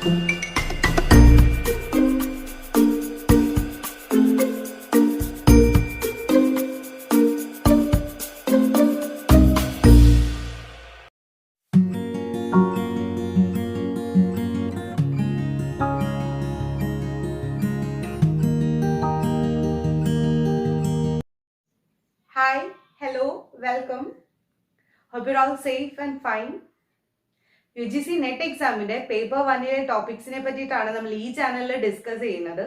Hi, hello, welcome. Hope you're all safe and fine. UGC net എക്സാമിന്റെ paper 1 ടോപ്പിക്സിനെ പറ്റിയിട്ടാണ് നമ്മൾ ഈ ചാനലിൽ ഡിസ്കസ് ചെയ്യുന്നത്.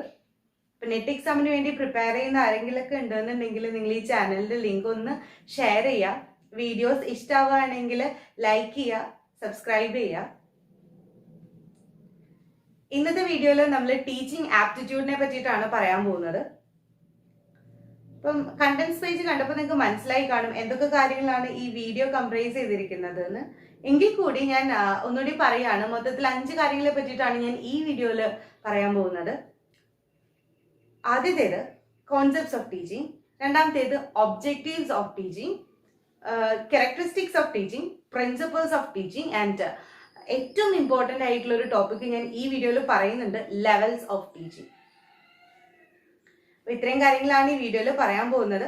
ഇപ്പം നെറ്റ് എക്സാമിന് വേണ്ടി പ്രിപ്പയർ ചെയ്യുന്ന ആരെങ്കിലൊക്കെ ഉണ്ടെന്നുണ്ടെങ്കിൽ നിങ്ങൾ ഈ ചാനലിന്റെ ലിങ്ക് ഒന്ന് ഷെയർ ചെയ്യുക. വീഡിയോസ് ഇഷ്ടമാവുകയാണെങ്കിൽ ലൈക്ക് ചെയ്യുക, സബ്സ്ക്രൈബ് ചെയ്യുക. ഇന്നത്തെ വീഡിയോയിൽ നമ്മൾ ടീച്ചിങ് ആപ്റ്റിറ്റ്യൂഡിനെ പറ്റിയിട്ടാണ് പറയാൻ പോകുന്നത്. ഇപ്പം കണ്ടന്റ്സ് പേജ് കണ്ടപ്പോൾ നിങ്ങൾക്ക് മനസ്സിലായി കാണും എന്തൊക്കെ കാര്യങ്ങളാണ് ഈ വീഡിയോ കംപ്രൈസ് ചെയ്തിരിക്കുന്നത് എന്ന്. എങ്കിൽ കൂടി ഞാൻ ഒന്നുകൂടി പറയാണ്, മൊത്തത്തിൽ 5 കാര്യങ്ങളെ പറ്റിയിട്ടാണ് ഞാൻ ഈ വീഡിയോയിൽ പറയാൻ പോകുന്നത്. ആദ്യത്തേത് കോൺസെപ്റ്റ്സ് ഓഫ് ടീച്ചിങ്, രണ്ടാമത്തേത് objectives of teaching, characteristics of teaching, principles of teaching and ഏറ്റവും ഇമ്പോർട്ടൻ്റ് ആയിട്ടുള്ള ഒരു ടോപ്പിക് ഞാൻ ഈ വീഡിയോയിൽ പറയുന്നുണ്ട്, ലെവൽസ് ഓഫ് ടീച്ചിങ്. ഇത്രയും കാര്യങ്ങളാണ് ഈ വീഡിയോയിൽ പറയാൻ പോകുന്നത്.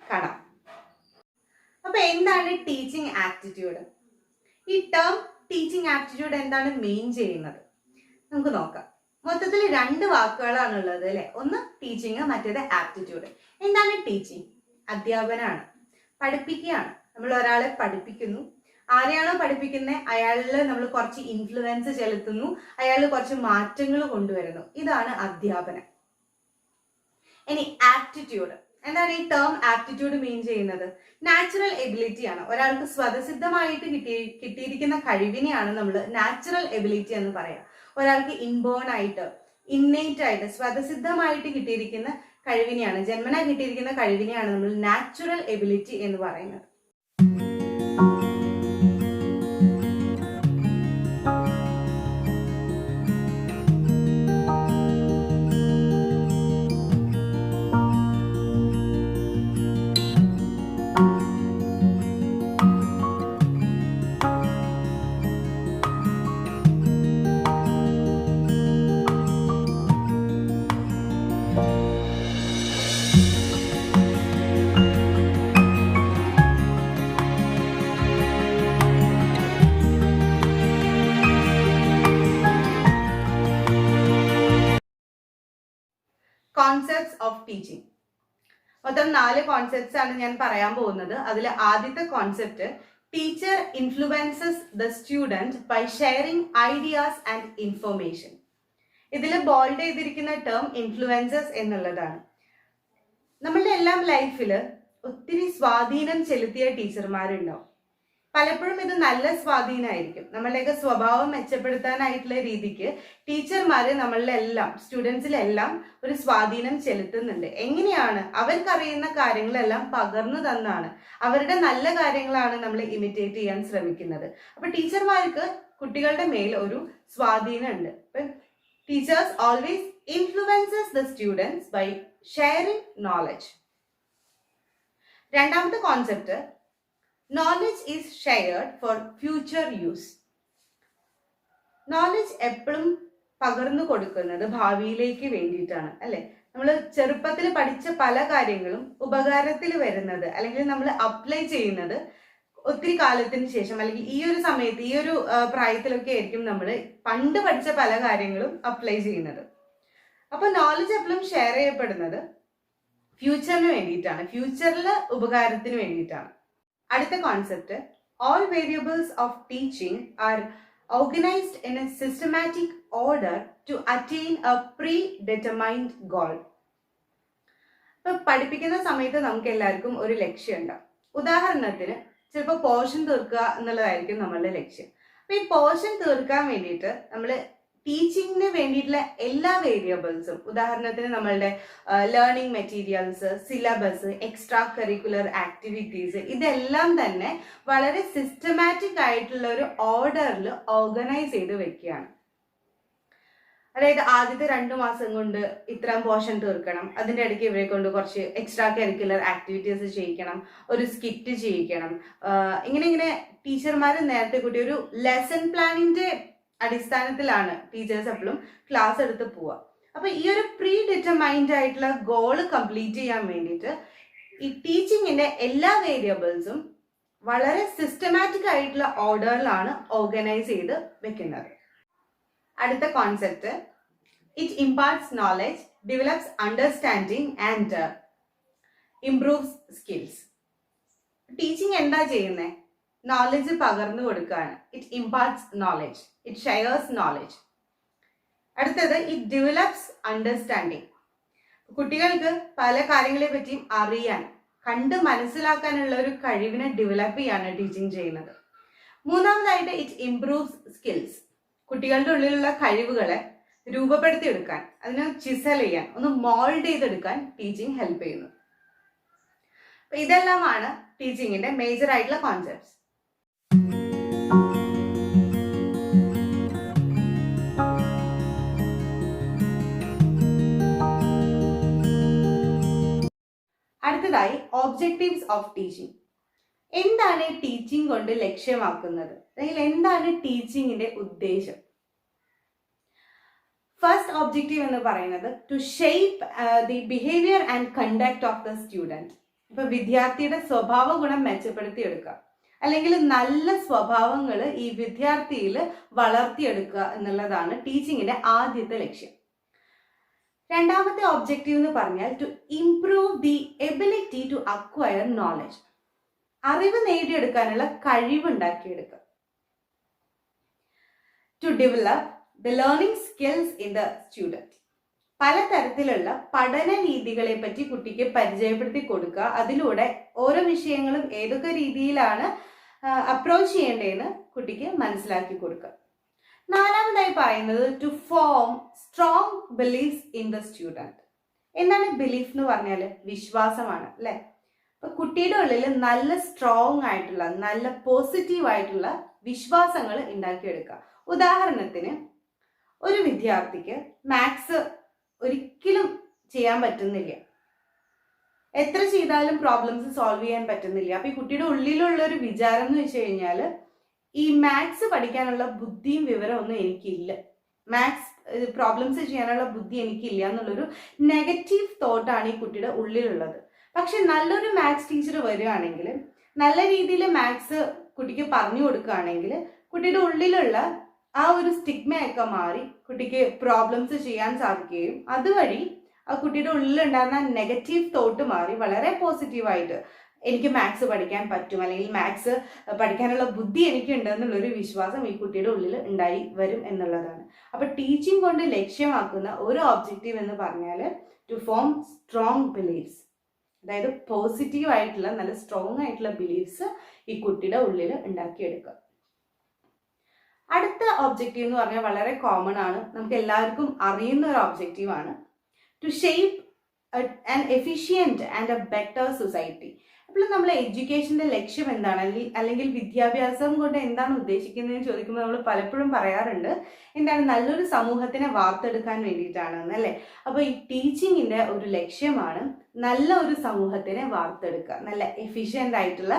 കാണാം. അപ്പൊ എന്താണ് ടീച്ചിങ് ആപ്റ്റിറ്റ്യൂഡ്? ഈ ടേം ടീച്ചിങ് ആപ്റ്റിറ്റ്യൂഡ് എന്താണ് മെയിൻ ചെയ്യുന്നത് നമുക്ക് നോക്കാം. മൊത്തത്തിൽ 2 വാക്കുകളാണുള്ളത് അല്ലെ. ഒന്ന് ടീച്ചിങ്, മറ്റേത് ആപ്റ്റിറ്റ്യൂഡ്. എന്താണ് ടീച്ചിങ്? അധ്യാപനമാണ്, പഠിപ്പിക്കുകയാണ്. നമ്മൾ ഒരാളെ പഠിപ്പിക്കുന്നു, ആരെയാണോ പഠിപ്പിക്കുന്നത് അയാളിൽ നമ്മൾ കുറച്ച് ഇൻഫ്ലുവൻസ് ചെലുത്തുന്നു, അയാളിൽ കുറച്ച് മാറ്റങ്ങൾ കൊണ്ടുവരുന്നു. ഇതാണ് അധ്യാപനം. ഇനി ആപ്റ്റിറ്റ്യൂഡ് എന്താണ്? ഈ ടേം ആപ്റ്റിറ്റ്യൂഡ് മീൻ ചെയ്യുന്നത് നാച്ചുറൽ എബിലിറ്റി ആണ്. ഒരാൾക്ക് സ്വതസിദ്ധമായിട്ട് കിട്ടിയിരിക്കുന്ന കഴിവിനെയാണ് നമ്മൾ നാച്ചുറൽ എബിലിറ്റി എന്ന് പറയാം. ഒരാൾക്ക് ഇൻബോൺ ആയിട്ട്, ഇന്നേറ്റ് ആയിട്ട്, സ്വതസിദ്ധമായിട്ട് കിട്ടിയിരിക്കുന്ന കഴിവിനെയാണ്, ജന്മനാ കിട്ടിയിരിക്കുന്ന കഴിവിനെയാണ് നമ്മൾ നാച്ചുറൽ എബിലിറ്റി എന്ന് പറയുന്നത്. Concepts of teaching. മൊത്തം 4 കോൺസെപ്റ്റ്സ് ആണ് ഞാൻ പറയാൻ പോകുന്നത്. അതിൽ ആദ്യത്തെ concept, teacher influences the student by sharing ideas and information. ഇതിൽ ബോൾഡ് ചെയ്തിരിക്കുന്ന ടേം ഇൻഫ്ലുവൻസസ് എന്നുള്ളതാണ്. നമ്മളുടെ എല്ലാം ലൈഫിൽ ഒത്തിരി സ്വാധീനം ചെലുത്തിയ ടീച്ചർമാരുണ്ടാവും. പലപ്പോഴും ഇത് നല്ല സ്വാധീനമായിരിക്കും. നമ്മളുടെയൊക്കെ സ്വഭാവം മെച്ചപ്പെടുത്താനായിട്ടുള്ള രീതിക്ക് ടീച്ചർമാർ നമ്മളിലെല്ലാം, സ്റ്റുഡൻസിലെല്ലാം ഒരു സ്വാധീനം ചെലുത്തുന്നുണ്ട്. എങ്ങനെയാണ്? അവർക്കറിയുന്ന കാര്യങ്ങളെല്ലാം പകർന്നു തന്നാണ്, അവരുടെ നല്ല കാര്യങ്ങളാണ് നമ്മൾ ഇമിറ്റേറ്റ് ചെയ്യാൻ ശ്രമിക്കുന്നത്. അപ്പൊ ടീച്ചർമാർക്ക് കുട്ടികളുടെ മേൽ ഒരു സ്വാധീനം ഉണ്ട്. Teachers always influences the students by sharing knowledge. രണ്ടാമത്തെ concept, knowledge is shared for future use. Knowledge എപ്പോഴും പകർന്നു കൊടുക്കുന്നത് ഭാവിയിലേക്ക് വേണ്ടിയിട്ടാണ് അല്ലെ. നമ്മൾ ചെറുപ്പത്തിൽ പഠിച്ച പല കാര്യങ്ങളും ഉപകാരത്തിൽ വരുന്നത് അല്ലെങ്കിൽ നമ്മൾ അപ്ലൈ ചെയ്യുന്നത് ഒത്തിരി കാലത്തിന് ശേഷം, അല്ലെങ്കിൽ ഈ ഒരു സമയത്ത്, ഈ ഒരു പ്രായത്തിലൊക്കെ ആയിരിക്കും നമ്മൾ പണ്ട് പഠിച്ച പല കാര്യങ്ങളും അപ്ലൈ ചെയ്യുന്നത്. അപ്പൊ നോളജ് എപ്പോഴും ഷെയർ ചെയ്യപ്പെടുന്നത് ഫ്യൂച്ചറിന് വേണ്ടിയിട്ടാണ്, ഫ്യൂച്ചറിൽ ഉപകാരത്തിന് വേണ്ടിയിട്ടാണ്. അടുത്ത concept, all variables of teaching are organized in a systematic order to attain a predetermined goal. ഇപ്പൊ പഠിപ്പിക്കുന്ന സമയത്ത് നമുക്ക് എല്ലാവർക്കും ഒരു ലക്ഷ്യമുണ്ടാവും. ഉദാഹരണത്തിന് ചിലപ്പോൾ പോർഷൻ തീർക്കുക എന്നുള്ളതായിരിക്കും നമ്മളുടെ ലക്ഷ്യം. അപ്പൊ ഈ പോർഷൻ തീർക്കാൻ വേണ്ടിയിട്ട് നമ്മൾ ടീച്ചിങ്ങിന് വേണ്ടിയിട്ടുള്ള എല്ലാ വേരിയബിൾസും, ഉദാഹരണത്തിന് നമ്മളുടെ learning materials, syllabus, extra curricular activities, ഇതെല്ലാം തന്നെ വളരെ സിസ്റ്റമാറ്റിക് ആയിട്ടുള്ള ഒരു ഓർഡറിൽ ഓർഗനൈസ് ചെയ്ത് വെക്കുകയാണ്. അതായത് ആദ്യത്തെ 2 മാസം കൊണ്ട് ഇത്രയും പോർഷൻ തീർക്കണം, അതിൻ്റെ ഇടയ്ക്ക് ഇവരെ കൊണ്ട് കുറച്ച് എക്സ്ട്രാ കരിക്കുലർ ആക്ടിവിറ്റീസ് ചെയ്യിക്കണം, ഒരു സ്കിറ്റ് ചെയ്യിക്കണം. ഇങ്ങനെ ടീച്ചർമാർ നേരത്തെ കൂട്ടി ഒരു ലെസൺ പ്ലാനിന്റെ അടിസ്ഥാനത്തിലാണ് ടീച്ചേഴ്സ് എപ്പോഴും ക്ലാസ് എടുത്ത് പോവുക. അപ്പൊ ഈ ഒരു പ്രീ ഡിറ്റർമൈൻഡ് ആയിട്ടുള്ള ഗോൾ കംപ്ലീറ്റ് ചെയ്യാൻ വേണ്ടിയിട്ട് ഈ ടീച്ചിങ്ങിന്റെ എല്ലാ വേരിയബിൾസും വളരെ സിസ്റ്റമാറ്റിക് ആയിട്ടുള്ള ഓർഡറിലാണ് ഓർഗനൈസ് ചെയ്ത് വെക്കുന്നത്. അടുത്ത concept, it imparts knowledge, develops understanding and improves skills. Teaching എന്താ ചെയ്യുന്നത്? നോളജ് പകർന്നു കൊടുക്കുകയാണ്. It imparts knowledge, it shares knowledge. അടുത്തത്, ഇറ്റ് ഡെവലപ്സ് അണ്ടർസ്റ്റാൻഡിങ്. കുട്ടികൾക്ക് പല കാര്യങ്ങളെ പറ്റിയും അറിയാൻ, കണ്ട് മനസ്സിലാക്കാനുള്ള ഒരു കഴിവിനെ ഡെവലപ്പ് ചെയ്യാണ് ടീച്ചിങ് ചെയ്യുന്നത്. മൂന്നാമതായിട്ട്, ഇറ്റ് ഇംപ്രൂവ്സ് സ്കിൽസ്. കുട്ടികളുടെ ഉള്ളിലുള്ള കഴിവുകളെ രൂപപ്പെടുത്തിയെടുക്കാൻ, അതിനെ ചിസൽ ചെയ്യാൻ, ഒന്ന് മോൾഡ് ചെയ്തെടുക്കാൻ ടീച്ചിങ് ഹെൽപ്പ് ചെയ്യുന്നു. അപ്പൊ ഇതെല്ലാമാണ് ടീച്ചിങ്ങിന്റെ മേജർ ആയിട്ടുള്ള കോൺസെപ്റ്റ്സ്. അടുത്തതായി, ഒബ്ജക്റ്റീവ്സ് ഓഫ് ടീച്ചിങ്. എന്താണ് ടീച്ചിങ് കൊണ്ട് ലക്ഷ്യമാക്കുന്നത്, അല്ലെങ്കിൽ എന്താണ് ടീച്ചിങ്ങിന്റെ ഉദ്ദേശം? ഫസ്റ്റ് ഒബ്ജക്റ്റീവ് എന്ന് പറയുന്നത് to shape the behaviour and conduct of the student. ഇപ്പൊ വിദ്യാർത്ഥിയുടെ സ്വഭാവ ഗുണം മെച്ചപ്പെടുത്തിയെടുക്കുക, അല്ലെങ്കിൽ നല്ല സ്വഭാവങ്ങൾ ഈ വിദ്യാർത്ഥിയിൽ വളർത്തിയെടുക്കുക എന്നുള്ളതാണ് ടീച്ചിങ്ങിന്റെ ആദ്യത്തെ ലക്ഷ്യം. രണ്ടാമത്തെ ഒബ്ജക്റ്റീവ് എന്ന് പറഞ്ഞാൽ to improve the ability to acquire knowledge. അറിവ് നേടിയെടുക്കാനുള്ള കഴിവുണ്ടാക്കിയെടുക്കുക. To develop the learning skills in the student. പലതരത്തിലുള്ള പഠന രീതികളെ പറ്റി കുട്ടിക്ക് പരിചയപ്പെടുത്തി കൊടുക്കുക. അതിലൂടെ ഓരോ വിഷയങ്ങളും ഏതൊക്കെ രീതിയിലാണ് അപ്രോച്ച് ചെയ്യേണ്ടതെന്ന് കുട്ടിക്ക് മനസ്സിലാക്കി കൊടുക്കുക. നാലാമതായി പറയുന്നത് to form strong beliefs in the student. എന്താണ് ബിലീഫ് എന്ന് പറഞ്ഞാൽ? വിശ്വാസമാണ്, അല്ലെ? അപ്പൊ കുട്ടിയുടെ ഉള്ളിൽ നല്ല സ്ട്രോങ് ആയിട്ടുള്ള, നല്ല പോസിറ്റീവ് ആയിട്ടുള്ള വിശ്വാസങ്ങൾ ഉണ്ടാക്കിയെടുക്കുക. ഉദാഹരണത്തിന്, ഒരു വിദ്യാർത്ഥിക്ക് മാത്സ് ഒരിക്കലും ചെയ്യാൻ പറ്റുന്നില്ല, എത്ര ചെയ്താലും പ്രോബ്ലംസ് സോൾവ് ചെയ്യാൻ പറ്റുന്നില്ല. അപ്പൊ ഈ കുട്ടിയുടെ ഉള്ളിലുള്ള ഒരു വിചാരം എന്ന് വെച്ച് കഴിഞ്ഞാൽ, ഈ മാത്സ് പഠിക്കാനുള്ള ബുദ്ധിയും വിവരവും ഒന്നും എനിക്കില്ല, മാത്സ് പ്രോബ്ലംസ് ചെയ്യാനുള്ള ബുദ്ധി എനിക്കില്ല എന്നുള്ളൊരു നെഗറ്റീവ് തോട്ടാണ് ഈ കുട്ടിയുടെ ഉള്ളിലുള്ളത്. പക്ഷെ നല്ലൊരു മാത്സ് ടീച്ചർ വരികയാണെങ്കിൽ, നല്ല രീതിയിൽ മാത്സ് കുട്ടിക്ക് പറഞ്ഞു കൊടുക്കുകയാണെങ്കിൽ, കുട്ടിയുടെ ഉള്ളിലുള്ള ആ ഒരു സ്റ്റിഗ്മയൊക്കെ മാറി കുട്ടിക്ക് പ്രോബ്ലംസ് ചെയ്യാൻ സാധിക്കുകയും അതുവഴി ആ കുട്ടിയുടെ ഉള്ളിലുണ്ടാകുന്ന നെഗറ്റീവ് തോട്ട് മാറി വളരെ പോസിറ്റീവായിട്ട് എനിക്ക് മാത്സ് പഠിക്കാൻ പറ്റും, അല്ലെങ്കിൽ മാത്സ് പഠിക്കാനുള്ള ബുദ്ധി എനിക്കുണ്ട് എന്നുള്ളൊരു വിശ്വാസം ഈ കുട്ടിയുടെ ഉള്ളിൽ ഉണ്ടായി വരും എന്നുള്ളതാണ്. അപ്പൊ ടീച്ചിങ് കൊണ്ട് ലക്ഷ്യമാക്കുന്ന ഒരു ഒബ്ജക്റ്റീവ് എന്ന് പറഞ്ഞാൽ ടു ഫോം സ്ട്രോങ് ബിലീഫ്സ്, അതായത് പോസിറ്റീവ് ആയിട്ടുള്ള നല്ല സ്ട്രോങ് ആയിട്ടുള്ള ബിലീഫ്സ് ഈ കുട്ടിയുടെ ഉള്ളിൽ ഉണ്ടാക്കിയെടുക്കുക. അടുത്ത ഒബ്ജക്റ്റീവ് എന്ന് പറഞ്ഞാൽ വളരെ കോമൺ ആണ്, നമുക്ക് എല്ലാവർക്കും അറിയുന്ന ഒരു ഒബ്ജക്റ്റീവ് ആണ് to shape an efficient and a better society. അപ്പോൾ നമ്മൾ എഡ്യൂക്കേഷൻ്റെ ലക്ഷ്യം എന്താണ്, അല്ലെങ്കിൽ വിദ്യാഭ്യാസം കൊണ്ട് എന്താണ് ഉദ്ദേശിക്കുന്നതെന്ന് ചോദിക്കുമ്പോൾ നമ്മൾ പലപ്പോഴും പറയാറുണ്ട് എന്താണ്, നല്ലൊരു സമൂഹത്തിനെ വാർത്തെടുക്കാൻ വേണ്ടിയിട്ടാണെന്ന്, അല്ലേ? അപ്പോൾ ഈ ടീച്ചിങ്ങിൻ്റെ ഒരു ലക്ഷ്യമാണ് നല്ല ഒരു സമൂഹത്തിനെ വാർത്തെടുക്കുക, നല്ല എഫിഷ്യൻ്റ് ആയിട്ടുള്ള,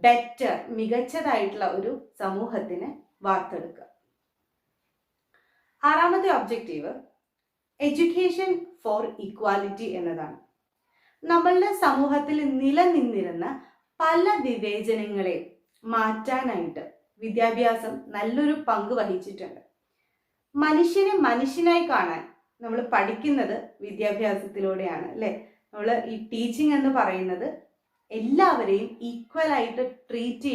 ബെറ്റർ, മികച്ചതായിട്ടുള്ള ഒരു സമൂഹത്തിനെ വാർത്തെടുക്കുക. ആറാമത്തെ ഒബ്ജക്റ്റീവ് എഡ്യൂക്കേഷൻ ഫോർ ഈക്വാലിറ്റി എന്നതാണ്. നമ്മളുടെ സമൂഹത്തിൽ നിലനിന്നിരുന്ന പല വിവേചനങ്ങളെ മാറ്റാനായിട്ട് വിദ്യാഭ്യാസം നല്ലൊരു പങ്ക് വഹിച്ചിട്ടുണ്ട്. മനുഷ്യനെ മനുഷ്യനായി കാണാൻ നമ്മൾ പഠിക്കുന്നത് വിദ്യാഭ്യാസത്തിലൂടെയാണ്, അല്ലേ? നമ്മൾ ഈ ടീച്ചിങ് എന്ന് പറയുന്നത് എല്ലാവരെയും ഈക്വൽ ആയിട്ട് ട്രീറ്റ്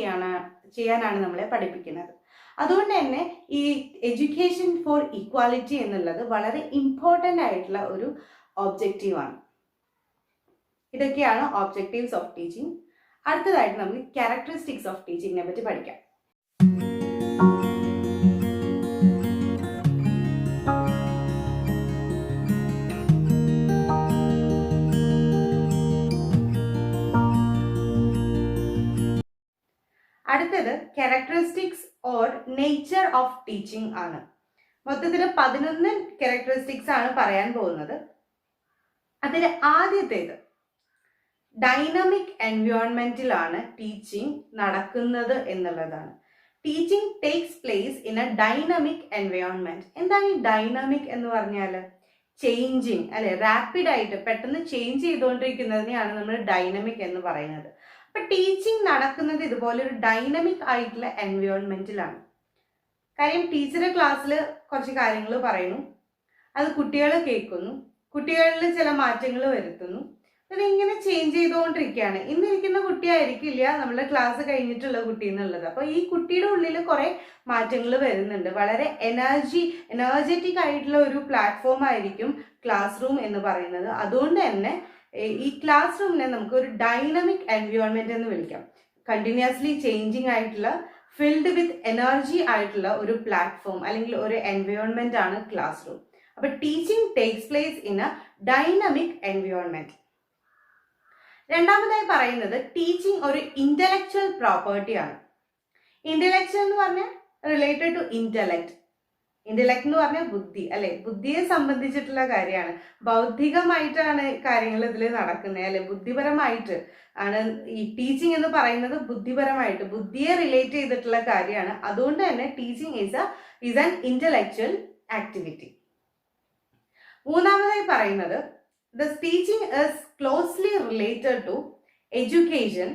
ചെയ്യാനാണ് നമ്മളെ പഠിപ്പിക്കുന്നത്. അതുകൊണ്ട് തന്നെ ഈ എഡ്യൂക്കേഷൻ ഫോർ ഈക്വാലിറ്റി എന്നുള്ളത് വളരെ ഇമ്പോർട്ടൻ്റ് ആയിട്ടുള്ള ഒരു ഒബ്ജക്റ്റീവാണ്. ഇതൊക്കെയാണ് ഒബ്ജക്റ്റീവ്സ് ഓഫ് ടീച്ചിങ്. അടുത്തതായിട്ട് നമുക്ക് ക്യാരക്ടറിസ്റ്റിക്സ് ഓഫ് ടീച്ചിങ്ങിനെ പറ്റി പഠിക്കാം. അടുത്തത് characteristics or nature of teaching ആണ്. മൊത്തത്തിൽ 11 ക്യാരക്ടറിസ്റ്റിക്സ് ആണ് പറയാൻ പോകുന്നത്. അതിൽ ആദ്യത്തേത് ഡൈനാമിക് എൻവയോൺമെന്റിലാണ് ടീച്ചിങ് നടക്കുന്നത് എന്നുള്ളതാണ്. Teaching takes place in A dynamic environment. എന്താണ് ഈ ഡൈനാമിക് എന്ന് പറഞ്ഞാൽ? ചേഞ്ചിങ് അല്ലെ, റാപ്പിഡ് ആയിട്ട് പെട്ടെന്ന് ചേഞ്ച് ചെയ്തുകൊണ്ടിരിക്കുന്നതിനെയാണ് നമ്മൾ ഡൈനാമിക് എന്ന് പറയുന്നത്. അപ്പൊ ടീച്ചിങ് നടക്കുന്നത് ഇതുപോലെ ഒരു ഡൈനാമിക് ആയിട്ടുള്ള എൻവയോൺമെന്റിലാണ്. കാര്യം ടീച്ചർ ക്ലാസ്സിൽ കുറച്ച് കാര്യങ്ങൾ പറയുന്നു, അത് കുട്ടികൾ കേൾക്കുന്നു, കുട്ടികളിൽ ചില മാറ്റങ്ങൾ വരുത്തുന്നു, അതിങ്ങനെ ചേഞ്ച് ചെയ്തുകൊണ്ടിരിക്കുകയാണ്. ഇന്നിരിക്കുന്ന കുട്ടിയായിരിക്കില്ല നമ്മുടെ ക്ലാസ് കഴിഞ്ഞിട്ടുള്ള കുട്ടി എന്നുള്ളത്. അപ്പോൾ ഈ കുട്ടിയുടെ ഉള്ളിൽ കുറെ മാറ്റങ്ങൾ വരുന്നുണ്ട്. വളരെ എനർജറ്റിക് ആയിട്ടുള്ള ഒരു പ്ലാറ്റ്ഫോം ആയിരിക്കും ക്ലാസ് റൂം എന്ന് പറയുന്നത്. അതുകൊണ്ട് തന്നെ ഈ ക്ലാസ് റൂമിനെ നമുക്ക് ഒരു ഡൈനാമിക് എൻവയോൺമെന്റ് എന്ന് വിളിക്കാം. കണ്ടിന്യൂസ്ലി ചേഞ്ചിങ് ആയിട്ടുള്ള, ഫിൽഡ് വിത്ത് എനർജി ആയിട്ടുള്ള ഒരു പ്ലാറ്റ്ഫോം അല്ലെങ്കിൽ ഒരു എൻവയോൺമെന്റ് ആണ് ക്ലാസ് റൂം. അപ്പൊ teaching takes place in A dynamic environment. രണ്ടാമതായി പറയുന്നത് ടീച്ചിങ് ഒരു ഇന്റലക്ച്വൽ പ്രോപ്പർട്ടിയാണ്. ഇന്റലക്ച്വൽ എന്ന് പറഞ്ഞാൽ റിലേറ്റഡ് ടു ഇന്റലക്ട്. ഇന്റലക്ട് എന്ന് പറഞ്ഞാൽ ബുദ്ധി അല്ലെ, ബുദ്ധിയെ സംബന്ധിച്ചിട്ടുള്ള കാര്യമാണ്. ബൗദ്ധികമായിട്ടാണ് കാര്യങ്ങൾ ഇതിൽ നടക്കുന്നത് അല്ലെ, ബുദ്ധിപരമായിട്ട് ആണ് ഈ ടീച്ചിങ് എന്ന് പറയുന്നത്. ബുദ്ധിപരമായിട്ട്, ബുദ്ധിയെ റിലേറ്റ് ചെയ്തിട്ടുള്ള കാര്യമാണ്. അതുകൊണ്ട് തന്നെ teaching is an intellectual activity. മൂന്നാമതായി പറയുന്നത് this teaching is closely related to education,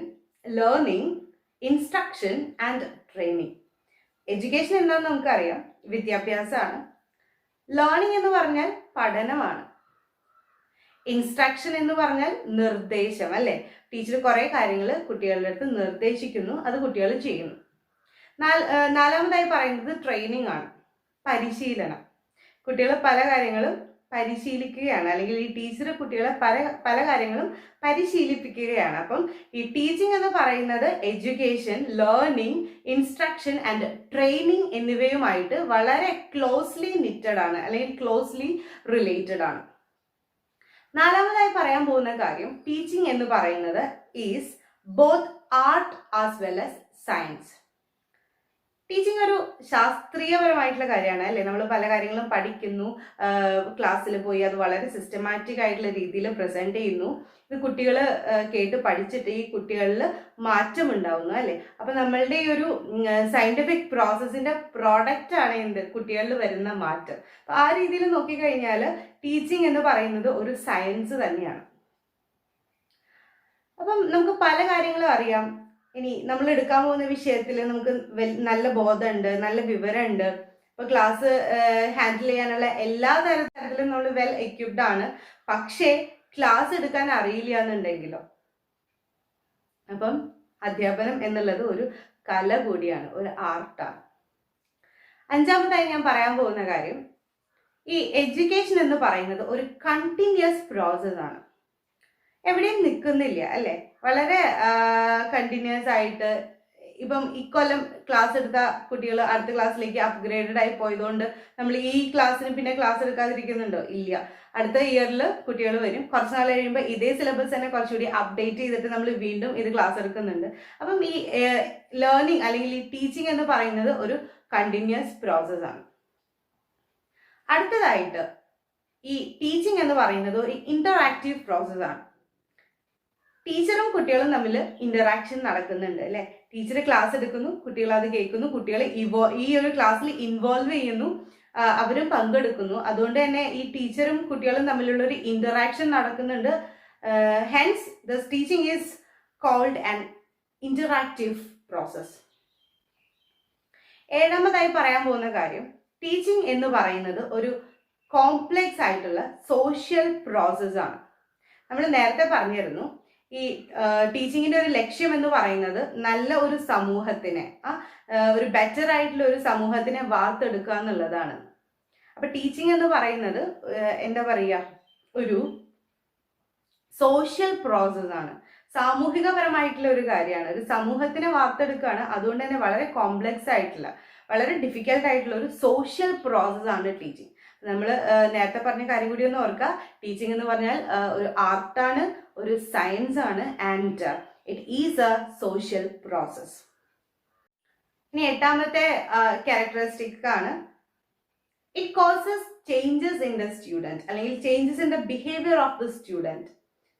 learning, instruction and training. Education എന്താണെന്ന് നമുക്കറിയാം, വിദ്യാഭ്യാസമാണ്. ലേണിംഗ് എന്ന് പറഞ്ഞാൽ പഠനമാണ്. ഇൻസ്ട്രക്ഷൻ എന്ന് പറഞ്ഞാൽ നിർദ്ദേശം അല്ലെ, ടീച്ചർ കുറെ കാര്യങ്ങൾ കുട്ടികളുടെ അടുത്ത് നിർദ്ദേശിക്കുന്നു, അത് കുട്ടികൾ ചെയ്യുന്നു. നാലാമതായി പറയുന്നത് ട്രെയിനിങ് ആണ്, പരിശീലനം. കുട്ടികൾ പല കാര്യങ്ങളും പരിശീലിക്കുകയാണ്, അല്ലെങ്കിൽ ഈ ടീച്ചർ കുട്ടികളെ പല കാര്യങ്ങളും പരിശീലിപ്പിക്കുകയാണ്. അപ്പം ഈ ടീച്ചിങ് എന്ന് പറയുന്നത് education, learning, instruction and training എന്നിവയുമായിട്ട് വളരെ ക്ലോസ്ലി നിറ്റഡ് ആണ്, അല്ലെങ്കിൽ ക്ലോസ്ലി റിലേറ്റഡ് ആണ്. നാലാമതായി പറയാൻ പോകുന്ന കാര്യം, ടീച്ചിങ് എന്ന് പറയുന്നത് is both art as well as science. Teaching ഒരു ശാസ്ത്രീയപരമായിട്ടുള്ള കാര്യമാണ് അല്ലേ. നമ്മൾ പല കാര്യങ്ങളും പഠിക്കുന്നു, ക്ലാസ്സിൽ പോയി അത് വളരെ സിസ്റ്റമാറ്റിക് ആയിട്ടുള്ള രീതിയിൽ പ്രസന്റ് ചെയ്യുന്നു. ഇത് കുട്ടികൾ കേട്ട് പഠിച്ചിട്ട് ഈ കുട്ടികളിൽ മാറ്റം ഉണ്ടാവുന്നു അല്ലേ. അപ്പൊ നമ്മളുടെ ഈ ഒരു സയന്റിഫിക് പ്രോസസ്സിന്റെ പ്രോഡക്റ്റ് ആണ് എന്ത്, കുട്ടികളിൽ വരുന്ന മാറ്റം. അപ്പൊ ആ രീതിയിൽ നോക്കിക്കഴിഞ്ഞാൽ ടീച്ചിങ് എന്ന് പറയുന്നത് ഒരു സയൻസ് തന്നെയാണ്. അപ്പം നമുക്ക് പല കാര്യങ്ങളും അറിയാം. ഇനി നമ്മൾ എടുക്കാൻ പോകുന്ന വിഷയത്തിൽ നമുക്ക് നല്ല ബോധമുണ്ട്, നല്ല വിവരമുണ്ട്. ഇപ്പൊ ക്ലാസ് ഹാൻഡിൽ ചെയ്യാനുള്ള എല്ലാ തരത്തിലും നമ്മൾ വെൽ എക്യുപ്ഡ് ആണ്. പക്ഷേ ക്ലാസ് എടുക്കാൻ അറിയില്ല എന്നുണ്ടെങ്കിലോ? അപ്പം അധ്യാപനം എന്നുള്ളത് ഒരു കല കൂടിയാണ്, ഒരു ആർട്ടാണ്. അഞ്ചാമതായി ഞാൻ പറയാൻ പോകുന്ന കാര്യം, ഈ എഡ്യൂക്കേഷൻ എന്ന് പറയുന്നത് ഒരു കണ്ടിന്യൂസ് പ്രോസസ് ആണ്. എവിടെയും നിൽക്കുന്നില്ല അല്ലെ, വളരെ കണ്ടിന്യൂസ് ആയിട്ട്. ഇപ്പം ഇക്കൊല്ലം ക്ലാസ് എടുത്ത കുട്ടികൾ അടുത്ത ക്ലാസ്സിലേക്ക് അപ്ഗ്രേഡഡ് ആയി പോയതുകൊണ്ട് നമ്മൾ ഈ ക്ലാസ്സിന് പിന്നെ ക്ലാസ് എടുക്കാതിരിക്കുന്നുണ്ടോ? ഇല്ല. അടുത്ത ഇയറിൽ കുട്ടികൾ വരും, കുറച്ച് നാൾ കഴിയുമ്പോൾ ഇതേ സിലബസ് തന്നെ കുറച്ചുകൂടി അപ്ഡേറ്റ് ചെയ്തിട്ട് നമ്മൾ വീണ്ടും ഇത് ക്ലാസ് എടുക്കുന്നുണ്ട്. അപ്പം ഈ ലേണിംഗ് അല്ലെങ്കിൽ ഈ ടീച്ചിങ് എന്ന് പറയുന്നത് ഒരു കണ്ടിന്യൂസ് പ്രോസസ് ആണ്. അടുത്തതായിട്ട് ഈ ടീച്ചിങ് എന്ന് പറയുന്നത് ഒരു ഇന്ററാക്റ്റീവ് പ്രോസസ് ആണ്. ടീച്ചറും കുട്ടികളും തമ്മിൽ ഇന്ററാക്ഷൻ നടക്കുന്നുണ്ട് അല്ലെ. ടീച്ചർ ക്ലാസ് എടുക്കുന്നു, കുട്ടികൾ അത് കേൾക്കുന്നു, കുട്ടികളെ ഈ ഒരു ക്ലാസ്സിൽ ഇൻവോൾവ് ചെയ്യുന്നു, അവരും പങ്കെടുക്കുന്നു. അതുകൊണ്ട് തന്നെ ഈ ടീച്ചറും കുട്ടികളും തമ്മിലുള്ള ഒരു ഇന്ററാക്ഷൻ നടക്കുന്നുണ്ട്. Hence this teaching is called an interactive process. ഏഴാമതായി പറയാൻ പോകുന്ന കാര്യം, ടീച്ചിങ് എന്ന് പറയുന്നത് ഒരു കോംപ്ലെക്സ് ആയിട്ടുള്ള സോഷ്യൽ പ്രോസസ് ആണ്. നമ്മൾ നേരത്തെ പറഞ്ഞിരുന്നു, ഈ ടീച്ചിങ്ങിന്റെ ഒരു ലക്ഷ്യം എന്ന് പറയുന്നത് നല്ല ഒരു സമൂഹത്തിനെ, ഒരു ബെറ്റർ ആയിട്ടുള്ള ഒരു സമൂഹത്തിനെ വാർത്തെടുക്കുക എന്നുള്ളതാണ്. അപ്പൊ ടീച്ചിങ് എന്ന് പറയുന്നത് എന്താ പറയുക, ഒരു സോഷ്യൽ പ്രോസസ് ആണ്, സാമൂഹികപരമായിട്ടുള്ള ഒരു കാര്യമാണ്, ഒരു സമൂഹത്തിനെ വാർത്തെടുക്കുകയാണ്. അതുകൊണ്ട് തന്നെ വളരെ കോംപ്ലെക്സ് ആയിട്ടുള്ള, വളരെ ഡിഫിക്കൽട്ട് ആയിട്ടുള്ള ഒരു സോഷ്യൽ പ്രോസസ് ആണ് ടീച്ചിങ്. നമ്മൾ നേരത്തെ പറഞ്ഞ കാര്യം കൂടി ഒന്ന് ഓർക്കുക, ടീച്ചിങ് എന്ന് പറഞ്ഞാൽ ഒരു ആർട്ടാണ്, ഒരു സയൻസ് ആണ്, and it is a social process. ഇനി എട്ടാമത്തെ ക്യാരക്ടറിസ്റ്റിക് ആണ്, it causes changes in the student, അല്ലെങ്കിൽ changes in the behaviour of the student.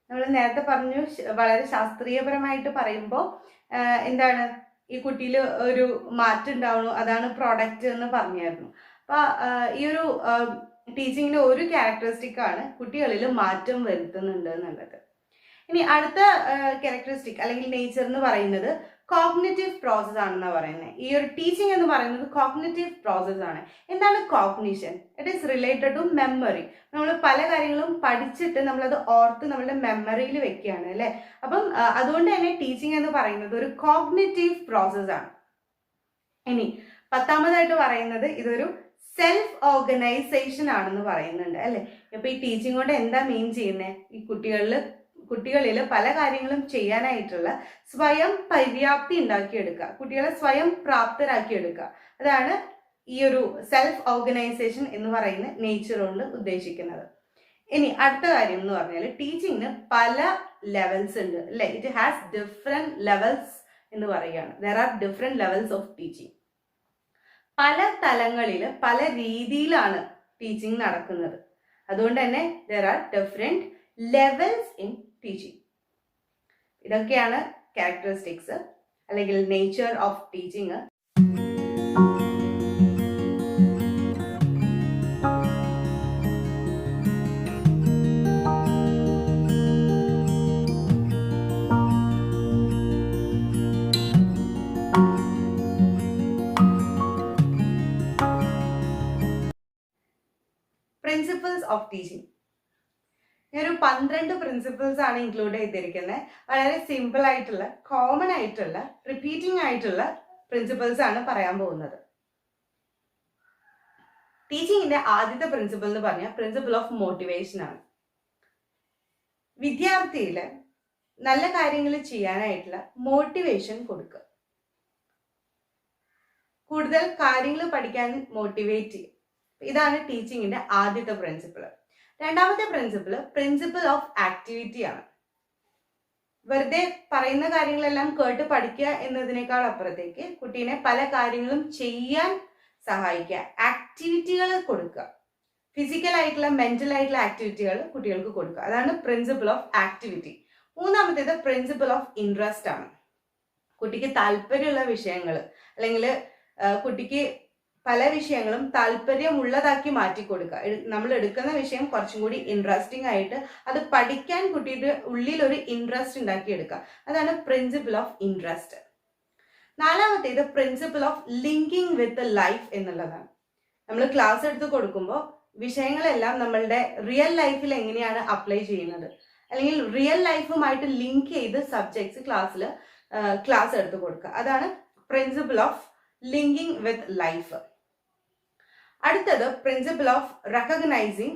നമ്മൾ നേരത്തെ പറഞ്ഞു, വളരെ ശാസ്ത്രീയപരമായിട്ട് പറയുമ്പോൾ എന്താണ്, ഈ കുട്ടിയിൽ ഒരു മാറ്റം ഉണ്ടാവുന്നു, അതാണ് പ്രോഡക്റ്റ് എന്ന് പറഞ്ഞായിരുന്നു. അപ്പൊ ഈ ഒരു ടീച്ചിങ്ങിന്റെ ഒരു ക്യാരക്ടറിസ്റ്റിക് ആണ് കുട്ടികളിൽ മാറ്റം വരുത്തുന്നുണ്ട് എന്നുള്ളത്. ഇനി അടുത്ത ക്യാരക്ടറിസ്റ്റിക് അല്ലെങ്കിൽ നേച്ചർ എന്ന് പറയുന്നത് കോഗ്നിറ്റീവ് പ്രോസസ് ആണെന്നാണ് പറയുന്നത്. ഈ ഒരു ടീച്ചിങ് എന്ന് പറയുന്നത് കോഗ്നിറ്റീവ് പ്രോസസ് ആണ്. എന്താണ് cognition? It is related to memory. നമ്മൾ പല കാര്യങ്ങളും പഠിച്ചിട്ട് നമ്മളത് ഓർത്ത് നമ്മളുടെ മെമ്മറിയിൽ വെക്കുകയാണ് അല്ലേ. അപ്പം അതുകൊണ്ട് തന്നെ ടീച്ചിങ് എന്ന് പറയുന്നത് ഒരു കോഗ്നിറ്റീവ് പ്രോസസ് ആണ്. ഇനി 10ാമതായിട്ട് പറയുന്നത് ഇതൊരു സെൽഫ് ഓർഗനൈസേഷൻ ആണെന്ന് പറയുന്നുണ്ട് അല്ലെ. അപ്പൊ ഈ ടീച്ചിങ് കൊണ്ട് എന്താ മീൻ ചെയ്യുന്നത്? ഈ കുട്ടികളിൽ പല കാര്യങ്ങളും ചെയ്യാനായിട്ടുള്ള സ്വയം പര്യാപ്തി ഉണ്ടാക്കിയെടുക്കുക, കുട്ടികളെ സ്വയം പ്രാപ്തരാക്കിയെടുക്കുക. അതാണ് ഈ ഒരു സെൽഫ് ഓർഗനൈസേഷൻ എന്ന് പറയുന്ന നേച്ചർ കൊണ്ട് ഉദ്ദേശിക്കുന്നത്. ഇനി അടുത്ത കാര്യം എന്ന് പറഞ്ഞാൽ ടീച്ചിങ്ങിന് പല ലെവൽസ് ഉണ്ട് അല്ലെ. ഇറ്റ് ഹാസ് ഡിഫറെന്റ് ലെവൽസ് എന്ന് പറയുകയാണ്. There are different levels of teaching. പല തലങ്ങളിൽ പല രീതിയിലാണ് ടീച്ചിങ് നടക്കുന്നത്. അതുകൊണ്ട് തന്നെ there are different levels in teaching. ഇതൊക്കെയാണ് ക്യാരക്ടറിസ്റ്റിക്സ് അല്ലെങ്കിൽ nature of teaching. Principles of teaching. ഒരു 12 പ്രിൻസിപ്പിൾസ് ആണ് ഇൻക്ലൂഡ് ചെയ്തിരിക്കുന്നത്. വളരെ സിമ്പിൾ ആയിട്ടുള്ള, കോമൺ ആയിട്ടുള്ള, റിപ്പീറ്റിംഗ് ആയിട്ടുള്ള പ്രിൻസിപ്പിൾസ് ആണ് പറയാൻ പോകുന്നത്. ടീച്ചിങ്ങിന്റെ ആദ്യത്തെ പ്രിൻസിപ്പിൾ എന്ന് പറഞ്ഞാൽ പ്രിൻസിപ്പിൾ ഓഫ് മോട്ടിവേഷൻ ആണ്. വിദ്യാർത്ഥിയില് നല്ല കാര്യങ്ങൾ ചെയ്യാനായിട്ടുള്ള മോട്ടിവേഷൻ കൊടുക്കുക, കൂടുതൽ കാര്യങ്ങൾ പഠിക്കാൻ മോട്ടിവേറ്റ് ചെയ്യും. ഇതാണ് ടീച്ചിങ്ങിന്റെ ആദ്യത്തെ പ്രിൻസിപ്പിൾ. രണ്ടാമത്തെ പ്രിൻസിപ്പിൾ ഓഫ് ആക്ടിവിറ്റി ആണ്. വെറുതെ പറയുന്ന കാര്യങ്ങളെല്ലാം കേട്ട് പഠിക്കുക എന്നതിനേക്കാൾ അപ്പുറത്തേക്ക് കുട്ടീനെ പല കാര്യങ്ങളും ചെയ്യാൻ സഹായിക്കുക, ആക്ടിവിറ്റികൾ കൊടുക്കുക, ഫിസിക്കൽ ആയിട്ടുള്ള മെന്റൽ ആയിട്ടുള്ള ആക്ടിവിറ്റികൾ കുട്ടികൾക്ക് കൊടുക്കുക. അതാണ് പ്രിൻസിപ്പിൾ ഓഫ് ആക്ടിവിറ്റി. മൂന്നാമത്തേത് പ്രിൻസിപ്പിൾ ഓഫ് ഇൻട്രസ്റ്റ് ആണ്. കുട്ടിക്ക് താല്പര്യമുള്ള വിഷയങ്ങൾ അല്ലെങ്കിൽ കുട്ടിക്ക് പല വിഷയങ്ങളും താല്പര്യമുള്ളതാക്കി മാറ്റി കൊടുക്കുക. നമ്മൾ എടുക്കുന്ന വിഷയം കുറച്ചും കൂടി ഇൻട്രസ്റ്റിംഗ് ആയിട്ട് അത് പഠിക്കാൻ കുട്ടിയുടെ ഉള്ളിൽ ഒരു ഇൻട്രസ്റ്റ് ഉണ്ടാക്കിയെടുക്കുക. അതാണ് പ്രിൻസിപ്പിൾ ഓഫ് ഇൻട്രസ്റ്റ്. നാലാമത്തേത് principle of linking with life എന്നുള്ളതാണ്. നമ്മൾ ക്ലാസ് എടുത്ത് കൊടുക്കുമ്പോൾ വിഷയങ്ങളെല്ലാം നമ്മളുടെ റിയൽ ലൈഫിൽ എങ്ങനെയാണ് അപ്ലൈ ചെയ്യുന്നത്, അല്ലെങ്കിൽ റിയൽ ലൈഫുമായിട്ട് ലിങ്ക് ചെയ്ത് സബ്ജക്ട്സ് ക്ലാസ് എടുത്ത് കൊടുക്കുക. അതാണ് principle of linking with life. അടുത്തത് principle of recognising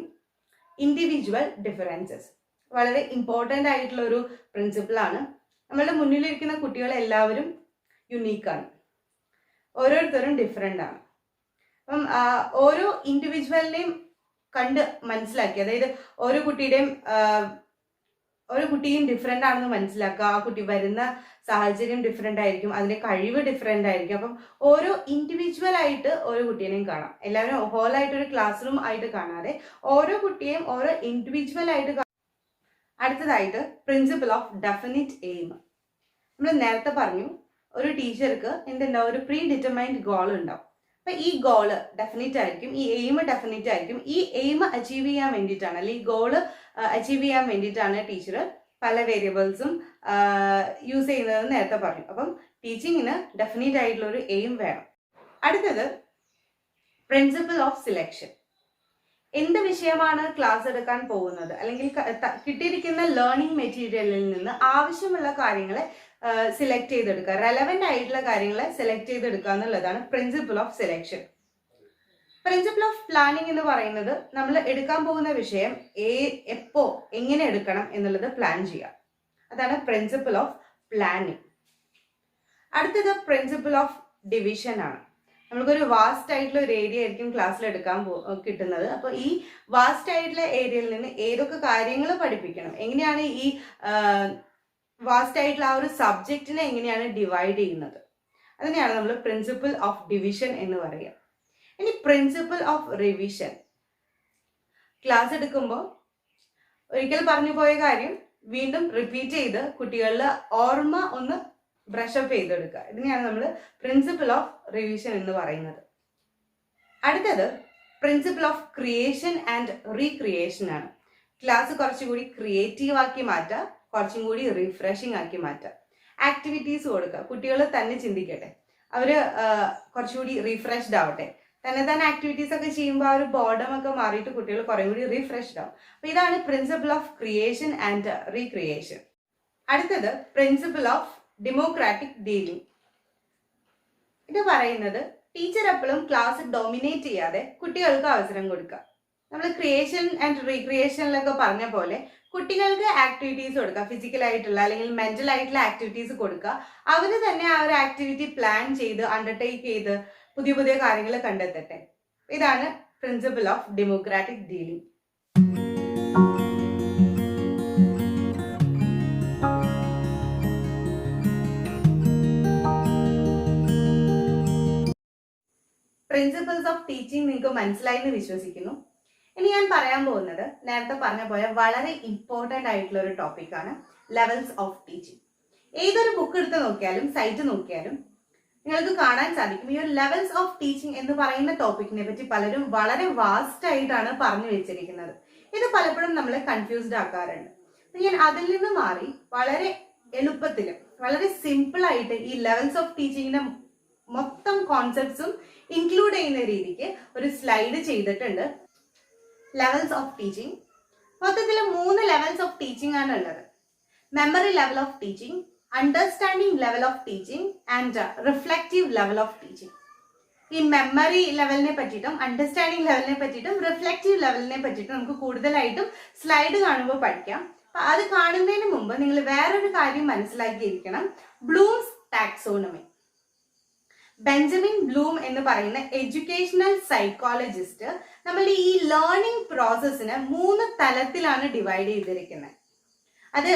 individual differences. വളരെ ഇമ്പോർട്ടൻ്റ് ആയിട്ടുള്ള ഒരു പ്രിൻസിപ്പിളാണ്. നമ്മളുടെ മുന്നിലിരിക്കുന്ന കുട്ടികളെല്ലാവരും യുണീക്കാണ്, ഓരോരുത്തരും ഡിഫറെൻ്റ് ആണ്. അപ്പം ഓരോ ഇൻഡിവിജ്വലിനെയും കണ്ട് മനസ്സിലാക്കി, അതായത് ഓരോ കുട്ടിയും ഡിഫറെൻ്റ് ആണെന്ന് മനസ്സിലാക്കുക. ആ കുട്ടി വരുന്ന സാഹചര്യം ഡിഫറെൻ്റ് ആയിരിക്കും, അതിൻ്റെ കഴിവ് ഡിഫറെൻ്റ് ആയിരിക്കും. അപ്പം ഓരോ ഇൻഡിവിജ്വൽ ആയിട്ട് ഓരോ കുട്ടീനെയും കാണാം. എല്ലാവരും ഹോളായിട്ട് ഒരു ക്ലാസ് റൂം ആയിട്ട് കാണാതെ ഓരോ കുട്ടിയെയും ഓരോ ഇൻഡിവിജ്വൽ ആയിട്ട് അടുത്തതായിട്ട് പ്രിൻസിപ്പിൾ ഓഫ് ഡെഫിനിറ്റ് എയിം. നമ്മൾ നേരത്തെ പറഞ്ഞു ഒരു ടീച്ചർക്ക് എന്തുണ്ടാവും, ഒരു പ്രീ ഡിറ്റർമൈൻഡ് ഗോൾ ഉണ്ടാവും. അപ്പൊ ഈ ഗോള് ഡെഫിനിറ്റ് ആയിരിക്കും, ഈ എയിം ഡെഫിനിറ്റ് ആയിരിക്കും. ഈ എയിം അച്ചീവ് ചെയ്യാൻ വേണ്ടിയിട്ടാണ്, അല്ലെങ്കിൽ ഈ ഗോള് അച്ചീവ് ചെയ്യാൻ വേണ്ടിയിട്ടാണ് ടീച്ചർ പല വേരിയബിൾസും യൂസ് ചെയ്യുന്നതെന്ന് നേരത്തെ പറഞ്ഞു. അപ്പം ടീച്ചിങ്ങിന് ഡെഫിനിറ്റ് ആയിട്ടുള്ള ഒരു എയിം വേണം. അടുത്തത് പ്രിൻസിപ്പിൾ ഓഫ് സിലെക്ഷൻ. എന്ത് വിഷയമാണ് ക്ലാസ് എടുക്കാൻ പോകുന്നത്, അല്ലെങ്കിൽ കിട്ടിയിരിക്കുന്ന ലേണിംഗ് മെറ്റീരിയലിൽ നിന്ന് ആവശ്യമുള്ള കാര്യങ്ങളെ സെലക്ട് ചെയ്തെടുക്കുക, റെലവെന്റ് ആയിട്ടുള്ള കാര്യങ്ങളെ സെലക്ട് ചെയ്തെടുക്കുക എന്നുള്ളതാണ് principle of selection. Principle of planning എന്ന് പറയുന്നത് നമ്മൾ എടുക്കാൻ പോകുന്ന വിഷയം എപ്പോ എങ്ങനെ എടുക്കണം എന്നുള്ളത് പ്ലാൻ ചെയ്യുക. അതാണ് പ്രിൻസിപ്പിൾ ഓഫ് പ്ലാനിങ്. അടുത്തത് പ്രിൻസിപ്പിൾ ഓഫ് ഡിവിഷൻ ആണ്. നമുക്കൊരു വാസ്റ്റ് ആയിട്ടുള്ള ഒരു ഏരിയ ആയിരിക്കും ക്ലാസ്സിൽ എടുക്കാൻ കിട്ടുന്നത്. അപ്പോൾ ഈ വാസ്റ്റ് ആയിട്ടുള്ള ഏരിയയിൽ നിന്ന് ഏതൊക്കെ കാര്യങ്ങൾ പഠിപ്പിക്കണം, എങ്ങനെയാണ് ഈ വാസ്റ്റ് ആയിട്ടുള്ള ആ ഒരു സബ്ജക്റ്റിനെ എങ്ങനെയാണ് ഡിവൈഡ് ചെയ്യുന്നത്, അതിനെയാണ് നമ്മൾ പ്രിൻസിപ്പിൾ ഓഫ് ഡിവിഷൻ എന്ന് പറയുക. ഇനി പ്രിൻസിപ്പിൾ ഓഫ് റിവിഷൻ. ക്ലാസ് എടുക്കുമ്പോൾ ഒരിക്കൽ പറഞ്ഞു പോയ കാര്യം വീണ്ടും റിപ്പീറ്റ് ചെയ്ത് കുട്ടികളുടെ ഓർമ്മ ഒന്ന് ബ്രഷപ്പ് ചെയ്തെടുക്കുക. ഇതിനെയാണ് നമ്മൾ പ്രിൻസിപ്പിൾ ഓഫ് റിവിഷൻ എന്ന് പറയുന്നത്. അടുത്തത് principle of creation and recreation ആണ്. ക്ലാസ് കുറച്ചുകൂടി ക്രിയേറ്റീവ് ആക്കി മാറ്റുക, കുറച്ചും കൂടി റിഫ്രഷിംഗ് ആക്കി മാറ്റുക. ആക്ടിവിറ്റീസ് കൊടുക്കുക, കുട്ടികൾ തന്നെ ചിന്തിക്കട്ടെ, അവർ കുറച്ചുകൂടി റിഫ്രഷ്ഡ് ആവട്ടെ. തന്നെ ആക്ടിവിറ്റീസ് ഒക്കെ ചെയ്യുമ്പോൾ ആ ഒരു ബോർഡം ഒക്കെ മാറിയിട്ട് കുട്ടികൾ കുറേ കൂടി റിഫ്രഷ്ഡ് ആവും. അപ്പോൾ ഇതാണ് principle of creation and recreation. അടുത്തത് പ്രിൻസിപ്പിൾ ഓഫ് ഡെമോക്രാറ്റിക് ഡീലിംഗ്. ഇത് പറയുന്നത് ടീച്ചർ എപ്പോഴും ക്ലാസ് ഡോമിനേറ്റ് ചെയ്യാതെ കുട്ടികൾക്ക് അവസരം കൊടുക്കുക. നമ്മൾ ക്രിയേഷൻ ആൻഡ് റീക്രിയേഷനിലൊക്കെ പറഞ്ഞ പോലെ കുട്ടികൾക്ക് ആക്ടിവിറ്റീസ് കൊടുക്കുക, ഫിസിക്കൽ ആയിട്ടുള്ള അല്ലെങ്കിൽ മെന്റൽ ആയിട്ടുള്ള ആക്ടിവിറ്റീസ് കൊടുക്കുക. അവർ തന്നെ ആ ഒരു ആക്ടിവിറ്റി പ്ലാൻ ചെയ്ത് അണ്ടർടേക്ക് ചെയ്ത് പുതിയ കാര്യങ്ങൾ കണ്ടെത്തട്ടെ. ഇതാണ് principle of democratic dealing. Principles of teaching നിങ്ങൾക്ക് മനസ്സിലായി എന്ന് വിശ്വസിക്കുന്നു. ഇനി ഞാൻ പറയാൻ പോകുന്നത് നേരത്തെ പറഞ്ഞ പോലെ വളരെ ഇമ്പോർട്ടൻ്റ് ആയിട്ടുള്ള ഒരു ടോപ്പിക്കാണ്, ലെവൽസ് ഓഫ് ടീച്ചിങ്. ഏതൊരു ബുക്ക് എടുത്ത് നോക്കിയാലും സൈറ്റ് നോക്കിയാലും നിങ്ങൾക്ക് കാണാൻ സാധിക്കും ഈ ഒരു ലെവൽസ് ഓഫ് ടീച്ചിങ് എന്ന് പറയുന്ന ടോപ്പിക്കിനെ പറ്റി പലരും വളരെ വാസ്റ്റ് ആയിട്ടാണ് പറഞ്ഞു വെച്ചിരിക്കുന്നത്. ഇത് പലപ്പോഴും നമ്മളെ കൺഫ്യൂസ്ഡ് ആക്കാറുണ്ട്. ഞാൻ അതിൽ നിന്ന് മാറി വളരെ എളുപ്പത്തിൽ വളരെ സിമ്പിൾ ആയിട്ട് ഈ ലെവൽസ് ഓഫ് ടീച്ചിങ്ങിന്റെ മൊത്തം കോൺസെപ്റ്റ്സും ഇൻക്ലൂഡ് ചെയ്യുന്ന രീതിക്ക് ഒരു സ്ലൈഡ് ചെയ്തിട്ടുണ്ട്. ലെവൽസ് ഓഫ് ടീച്ചിങ് മൊത്തത്തിൽ 3 ലെവൽസ് ഓഫ് ടീച്ചിങ് ആണ് ഉള്ളത്. Memory level of teaching, understanding level of teaching and reflective level of teaching. ഈ മെമ്മറി ലെവലിനെ പറ്റിയിട്ടും അണ്ടർസ്റ്റാൻഡിങ് ലെവലിനെ പറ്റിയിട്ടും റിഫ്ലക്റ്റീവ് ലെവലിനെ പറ്റിയിട്ടും നമുക്ക് കൂടുതലായിട്ടും സ്ലൈഡ് കാണുമ്പോൾ പഠിക്കാം. അത് കാണുന്നതിന് മുമ്പ് നിങ്ങൾ വേറൊരു കാര്യം മനസ്സിലാക്കിയിരിക്കണം, ബ്ലൂംസ് ടാക്സോണമി. ബെഞ്ചമിൻ ബ്ലൂം എന്ന് പറയുന്ന എഡ്യൂക്കേഷണൽ സൈക്കോളജിസ്റ്റ് നമ്മളുടെ ഈ ലേണിംഗ് പ്രോസസ്സിനെ 3 തലത്തിലാണ് ഡിവൈഡ് ചെയ്തിരിക്കുന്നത്. അത്